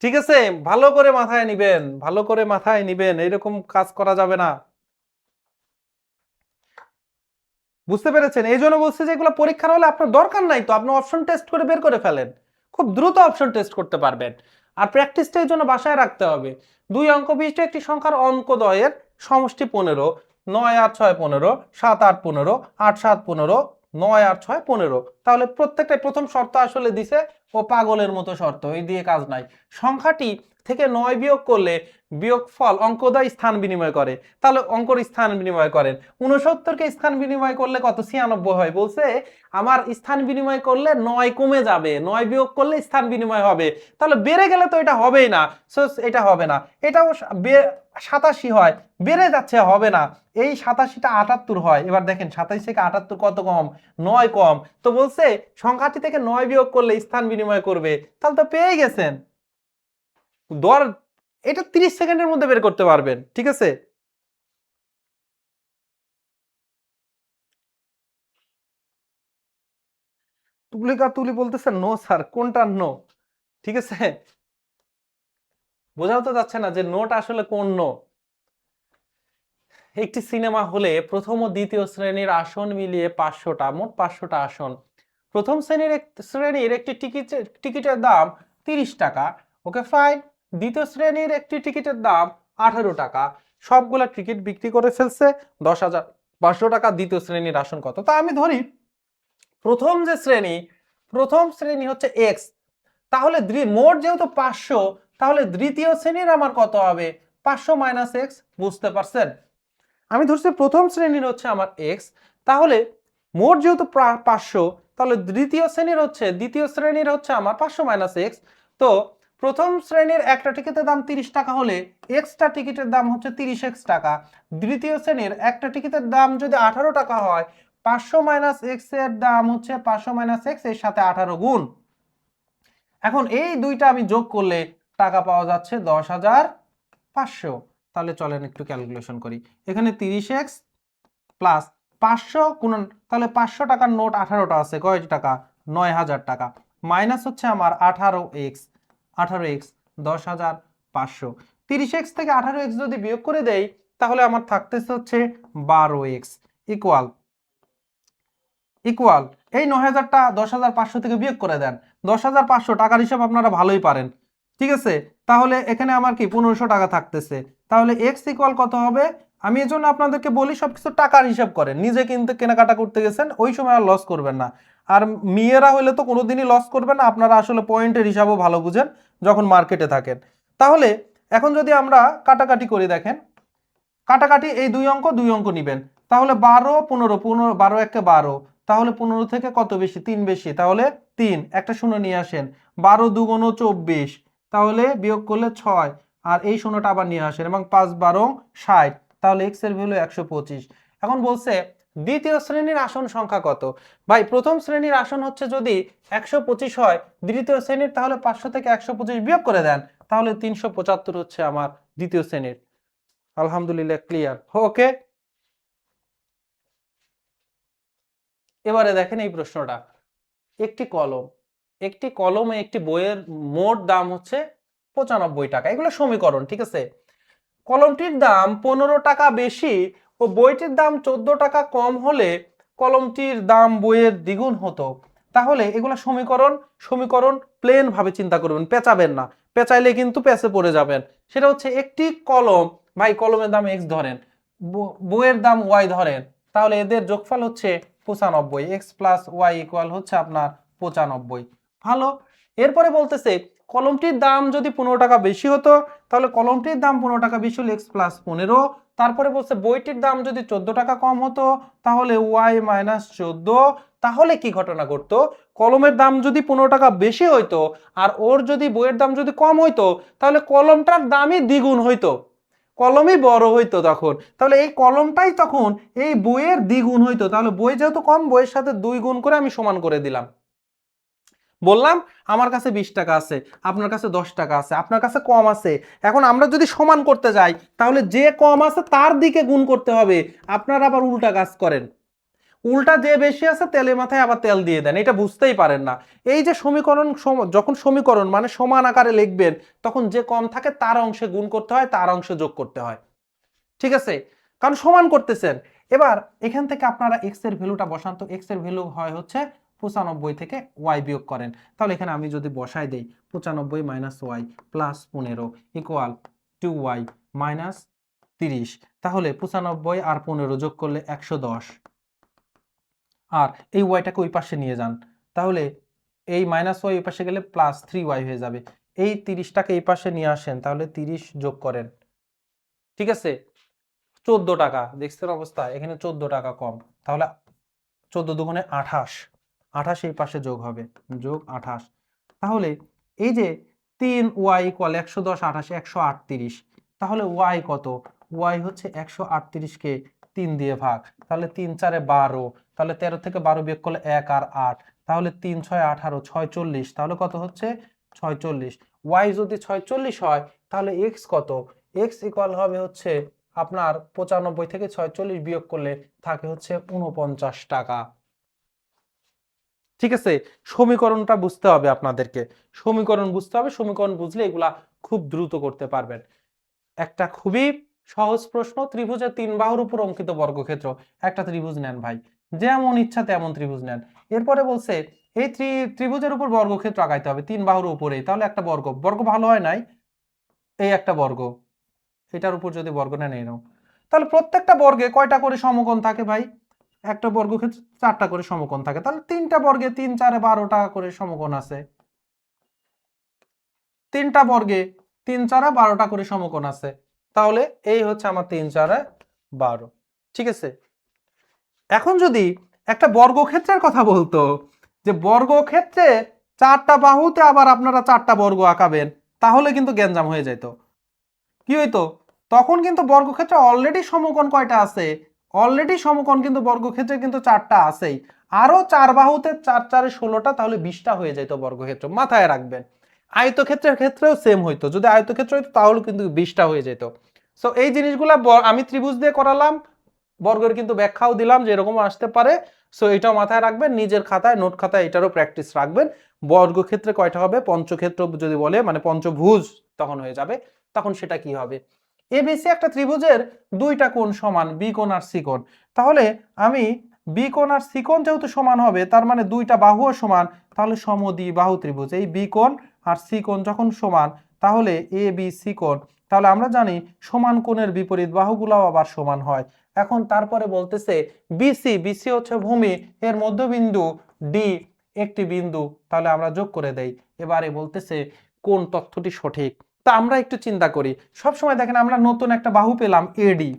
ঠিক আছে, ভালো করে মাথায় নিবেন, ভালো করে মাথায় নিবেন, এরকম কাজ করা যাবে না। বুঝতে পেরেছেন? এই জন্য বলছি যে এগুলো পরীক্ষার হলে আপনার দরকার নাই তো, আপনি অপশন টেস্ট করে বের করে ফেলেন, খুব দ্রুত অপশন টেস্ট করতে পারবেন। আর প্র্যাকটিসটা এই জন্য বাসায় রাখতে হবে। 2 অঙ্ক বিশিষ্ট একটি সংখ্যার অঙ্কদ্বয়ের সমষ্টি 15, 9 আর 6 15, 7 8 15, 8 7 15, 9 আর 6 15, তাহলে প্রত্যেকটাই প্রথম শর্ত আসলে দিছে ও পাগলের মতো শর্ত, এই দিয়ে কাজ নাই। সংখ্যাটি থেকে 9 বিয়োগ করলে বিয়োগফল অঙ্কদ্বয় স্থান বিনিময় করে, তাহলে অঙ্কর স্থান বিনিময় করেন। 69 কে স্থান বিনিময় করলে কত, 96 হয়, বলছে আমার স্থান বিনিময় করলে 9 কমে যাবে, 9 বিয়োগ করলে স্থান বিনিময় হবে, তাহলে বেড়ে গেলে তো এটা হবেই না, সো এটা হবে না। এটাও 87 হয়, বেড়ে যাচ্ছে, হবে না। এই 87টা 78 হয়, এবার দেখেন 27 থেকে 78 কত কম, 9 কম, তো বলছে সংখ্যাটি থেকে 9 বিয়োগ করলে স্থান বিনিময় করবে, তাহলে তো পেয়ে গেছেন। দর এটা 30 সেকেন্ডের মধ্যে বের করতে পারবেন, ঠিক আছে। তুলিকা তুলি বলতেছে নো স্যার, কোনটা নো, ঠিক আছে, বোঝাও তো যাচ্ছে না যে নোটা আসলে কোন নো। একটি সিনেমা হলে প্রথম ও দ্বিতীয় শ্রেণীর আসন মিলিয়ে 500টা, মোট 500টা আসন। প্রথম শ্রেণীর একটি টিকিটের দাম 30 টাকা, ওকে ফাইন। দ্বিতীয় শ্রেণীর একটি টিকিটের দাম 18 টাকা, সবগুলা টিকিট বিক্রি করে ফেলছে 10,500 টাকা। দ্বিতীয় শ্রেণীর আসন কত, তা আমি ধরি প্রথম যে শ্রেণী, প্রথম শ্রেণী হচ্ছে এক্স, তাহলে মোট যেহেতু 500, তাহলে দ্বিতীয় শ্রেণীর আমার কত হবে, 500 মাইনাস এক্স, বুঝতে পারছেন। আমি ধরছি প্রথম শ্রেণীর হচ্ছে আমার এক্স, তাহলে মোট যেহেতু 500, তাহলে দ্বিতীয় শ্রেণীর হচ্ছে আমার 500 মাইনাস এক্স। তো প্রথম শ্রেণীর একটা টিকিটের দাম 30 টাকা হলে এক্সটা টিকিটের দাম হচ্ছে 30x টাকা। দ্বিতীয় শ্রেণীর একটা টিকিটের দাম যদি 18 টাকা হয়, 500 মাইনাস এক্স এর দাম হচ্ছে 500 মাইনাস এক্স এর সাথে 18 গুণ। এখন এই দুইটা আমি যোগ করলে টাকা পাওয়া যাচ্ছে 10,500। তাহলে চলেন একটু ক্যালকুলেশন করি, এখানে 30x প্লাস 500 গুণন, তাহলে 500 টাকার নোট 18টা আছে, কয় টাকা, 9,000 টাকা, মাইনাস হচ্ছে আমার 18x, 10,500। 30x থেকে 18x যদি বিয়োগ করে দেই, তাহলে আমার থাকতেছে হচ্ছে 12x ইকুয়াল ইকুয়াল এই 9,000টা 10,500 থেকে বিয়োগ করে দেন, 10,500 টাকার হিসাব আপনারা ভালোই পারেন, ঠিক আছে। তাহলে এখানে আমার কি 1500 টাকা থাকতেছে, তাহলে x ইকুয়াল কত হবে। আমি এজন্য আপনাদেরকে বলি সবকিছু টাকার হিসাব করেন, নিজে কিন্তু কেনাকাটা করতে গেছেন ওই সময় আর লস করবেন না। আর মেয়েরা হলে তো কোনোদিনই লস করবেন না, আপনারা আসলে পয়েন্টের হিসাবও ভালো বুঝেন যখন মার্কেটে থাকেন। তাহলে এখন যদি আমরা কাটাকাটি করি, দেখেন কাটাকাটি এই দুই অঙ্ক নিবেন, তাহলে 12 15 15, 12 একে 12, তাহলে 15 থেকে কত বেশি, 3 বেশি, তাহলে 3, একটা শূন্য নিয়ে আসেন, 12 2 24, তাহলে বিয়োগ করলে 6, আর এই শূন্যটা আবার নিয়ে আসেন এবং 5 12 60, তাহলে x এর ভ্যালু 125। এখন বলছে দ্বিতীয় শ্রেণীর আসন সংখ্যা কত। ভাই প্রথম শ্রেণীর আসন হচ্ছে যদি 125 হয়, দ্বিতীয় শ্রেণীর তাহলে 500 থেকে 125 বিয়োগ করে দেন, তাহলে 375 হচ্ছে আমার দ্বিতীয় শ্রেণীর। আলহামদুলিল্লাহ ক্লিয়ার, ওকে। এবারে দেখেন এই প্রশ্নটা, একটি কলমে একটি বইয়ের মোট দাম হচ্ছে 95 টাকা, এগুলো সমীকরণ, ঠিক আছে। কলমটির দাম 15 টাকা বেশি ও বইটির দাম 14 টাকা কম হলে কলমটির দাম বইয়ের দ্বিগুণ হতো, তাহলে এগুলো সমীকরণ প্লেন ভাবে চিন্তা করবেন, পেঁচাবেন না, পেঁচাইলে কিন্তু পেঁচে পড়ে যাবেন। সেটা হচ্ছে একটি কলম, ভাই কলমের দাম এক্স ধরেন, বইয়ের দাম ওয়াই ধরেন, তাহলে এদের যোগফল হচ্ছে 95, এক্স প্লাস ওয়াই ইকুয়াল হচ্ছে আপনার 95। ভালো। এরপরে বলতেছে কলমটির দাম যদি 15 টাকা বেশি হতো, তাহলে কলমটির দাম 15 টাকা বেশি হলে এক্স প্লাস 15। তারপরে বলছে বইটির দাম যদি 14 টাকা কম হতো, তাহলে ওয়াই মাইনাস 14। তাহলে কি ঘটনা ঘটতো, কলমের দাম যদি 15 টাকা বেশি হইতো আর ওর যদি বইয়ের দাম যদি কম হইতো, তাহলে কলমটার দামই দ্বিগুণ হইতো, কলমই বড় হইতো তখন, তাহলে এই কলমটাই তখন এই বইয়ের দ্বিগুণ হইতো। তাহলে বই যেহেতু কম, বইয়ের সাথে 2 গুণ করে আমি সমান করে দিলাম। বললাম আমার কাছে 20 টাকা আছে, আপনার কাছে 10 টাকা আছে, আপনার কাছে কম আছে। এখন আমরা যদি সমান করতে যাই, তাহলে যে কম আছে তার দিকে গুণ করতে হবে। আপনারা আবার উল্টা কাজ করেন, উল্টা যে বেশি আছে তেলে মাথায় আবার তেল দিয়ে দেন, এটা বুঝতেই পারেন না। এই যে সমীকরণ, যখন সমীকরণ মানে সমান আকারে লিখবেন, তখন যে কম থাকে তার অংশে গুণ করতে হয়, তার অংশে যোগ করতে হয়, ঠিক আছে, কারণ সমান করতেছেন। এবার এখান থেকে আপনারা এক্স এর ভ্যালুটা বসান, তো এক্স এর ভ্যালু হয় হচ্ছে 95 থেকে ওয়াই বিয়োগ করেন। তাহলে এখানে আমি যদি বসাই দেই 95 minus y plus 15 equal 2y minus 30, তাহলে 95 আর 15 যোগ করলে 110। আর এই ওয়াইটাকে ওই পাশে নিয়ে যান, তাহলে এই মাইনাস ওয়াই ওই পাশে গেলে প্লাস 3y হয়ে যাবে। এই 30টাকে এই পাশে নিয়ে আসেন, তাহলে 30 যোগ করেন, ঠিক আছে, 14 টাকা দেখছেন অবস্থা, এখানে 14 টাকা কম, তাহলে 14 দুগুণে 28, 28 এই পাশে যোগ হবে, যোগ 28। তাহলে এই যে 3y ইকুয়াল 110 28 138, তাহলে y কত, y হচ্ছে 138 কে 3 দিয়ে ভাগ, তাহলে 3 4 12, তাহলে 13 থেকে 12 বিয়োগ করলে 1 আর 8, তাহলে 3 6 18 46, তাহলে কত হচ্ছে 46। y যদি 46 হয়, তাহলে x কত, x ইকুয়াল হবে হচ্ছে আপনার 95 থেকে 46 বিয়োগ করলে থাকে হচ্ছে 49 টাকা, ঠিক আছে। সমীকরণটা বুঝতে হবে আপনাদেরকে, সমীকরণ বুঝতে হবে, সমীকরণ বুঝলে এগুলা খুব দ্রুত করতে পারবেন। একটা খুবই সহজ প্রশ্ন, ত্রিভুজের 3 বাহুর উপর অঙ্কিত বর্গক্ষেত্র। একটা ত্রিভুজ নেন ভাই, যেমন ইচ্ছা তেমন ত্রিভুজ নেন। এরপরে বলছে এই ত্রিভুজের উপর বর্গক্ষেত্র আঁকাইতে হবে 3 বাহুর উপরেই, তাহলে একটা বর্গ, বর্গ ভালো হয় নাই, এই একটা বর্গ, এটার উপর যদি বর্গ নেন এরকম, তাহলে প্রত্যেকটা বর্গে কয়টা করে সমকোণ থাকে ভাই, একটা বর্গক্ষেত্রে 4টা করে সমকোণ থাকে, তাহলে 3টা বর্গে 3 4 12টা করে সমকোণ আছে, 3টা বর্গে 3 4 12টা করে সমকোণ আছে, তাহলে এই হচ্ছে আমার 3 4 12, ঠিক আছে। এখন যদি একটা বর্গক্ষেত্রের কথা বলতো, যে বর্গক্ষেত্রে 4টা বাহুতে আবার আপনারা 4টা বর্গ আঁকাবেন, তাহলে কিন্তু গ্যাঞ্জাম হয়ে যেত। কি হইতো, তখন কিন্তু বর্গক্ষেত্রে অলরেডি সমকোণ কয়টা আছে, অলরেডি সমকোণ কিন্তু বর্গক্ষেত্রে কিন্তু 4টা আছেই, আরো 4 বাহুতে 4 4 16টা, তাহলে 20টা হয়ে যেত বর্গক্ষেত্র, মাথায় রাখবেন। আয়তক্ষেত্রের ক্ষেত্রেও সেম হইতো, যদি আয়তক্ষেত্র হইতো তাহলে কিন্তু 20টা হয়ে যেত। সো এই জিনিসগুলা আমি ত্রিভুজ দিয়ে করালাম, বর্গের কিন্তু ব্যাখ্যাও দিলাম যে এরকম আসতে পারে। সো এটাও মাথায় রাখবেন, নিজের খাতায় নোট খাতায় এটারও প্র্যাকটিস রাখবেন। বর্গক্ষেত্রে কয়টা হবে, পঞ্চক্ষেত্র যদি বলে মানে পঞ্চভুজ তখন হয়ে যাবে, তখন সেটা কি হবে। এবিসি একটা ত্রিভুজের 2টা কোণ সমান, বি কোণ আর সি কোণ, তাহলে আমি বি কোণ আর সি কোণ যেহেতু সমান হবে, তার মানে 2টা বাহুও সমান, তাহলে সমদ্বিবাহু ত্রিভুজ। এই বি কোণ আর সি কোণ যখন সমান, তাহলে এ বি সি কোণ, তাহলে আমরা জানি সমান কোণের বিপরীত বাহুগুলোও আবার সমান হয়। এখন তারপরে বলতেছে বিসি, বিসি হচ্ছে ভূমি, এর মধ্যবিন্দু ডি একটি বিন্দু, তাহলে আমরা যোগ করে দেই। এবারে বলতেছে কোন তথ্যটি সঠিক, তা আমরা একটু চিন্তা করি। সব সময় দেখেন আমরা নতুন একটা বাহু পেলাম এডি,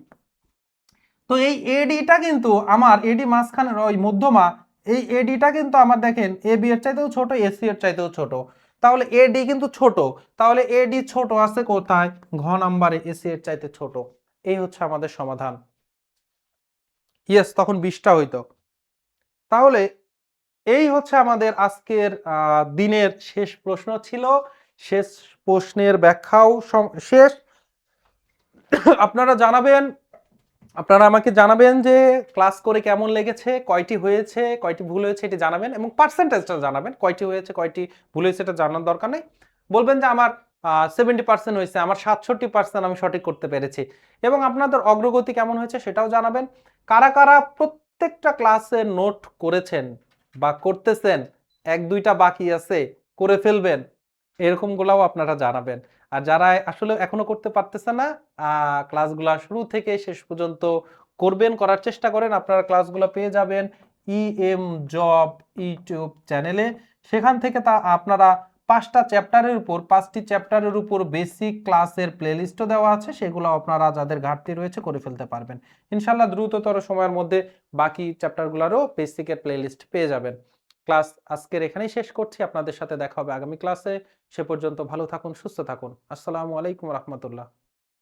তো এই এডিটা কিন্তু আমার, এডি মাঝখানের ওই মধ্যমা, এই এডিটা কিন্তু আমার দেখেন এ বি এর চাইতেও ছোট, এসি এর চাইতেও ছোট, তাহলে এডি কিন্তু ছোট, তাহলে এডি ছোট আছে কোথায়, ঘ নাম্বারে, এসি এর চাইতে ছোট। এই হচ্ছে আমাদের সমাধান। ইয়েস, তখন 20টা হইতো। তাহলে এই হচ্ছে আমাদের আজকের দিনের শেষ প্রশ্ন ছিল, শেষ প্রশ্নের ব্যাখ্যাও শেষ। আপনারা জানাবেন, আপনারা আমাকে জানাবেন যে ক্লাস করে কেমন লেগেছে, কয়টি হয়েছে কয়টি ভুল হয়েছে এটি জানাবেন, এবং পার্সেন্টেজটা জানাবেন, কয়টি হয়েছে কয়টি ভুল হয়েছে এটা জানার দরকার নেই, বলবেন যে আমার 70% হয়েছে, আমার 67% আমি সঠিক করতে পেরেছি। এবং আপনাদের অগ্রগতি কেমন হয়েছে সেটাও জানাবেন। কারা, কারা প্রত্যেকটা ক্লাসে নোট করেছেন বা করতেছেন, ১-২টা বাকি আছে, করে ফেলবেন, এরকমগুলাও আপনারা জানাবেন। আর যারা আসলে এখনো করতে পারতেছে না, ক্লাসগুলা শুরু থেকে শেষ পর্যন্ত করবেন, করার চেষ্টা করেন। আপনারা ক্লাসগুলো পেয়ে যাবেন ইএম জব ইউটিউব চ্যানেলে। সেখান থেকে আপনারা ৫টা চ্যাপ্টারের উপর ৫টি চ্যাপ্টারের উপর বেসিক ক্লাসের প্লেলিস্টও দেওয়া আছে, সেগুলো আপনারা যাদের ঘাটতি রয়েছে করে ফেলতে পারবেন। ইনশাআল্লাহ দ্রুততর সময়ের মধ্যে বাকি চ্যাপ্টারগুলোরও বেসিকের প্লেলিস্ট পেয়ে যাবেন। ক্লাস আজকের এখানেই শেষ করছি। আপনাদের সাথে দেখা হবে আগামী ক্লাসে। সে পর্যন্ত ভালো থাকুন, সুস্থ থাকুন। আসসালামু আলাইকুম রহমতুল্লাহ।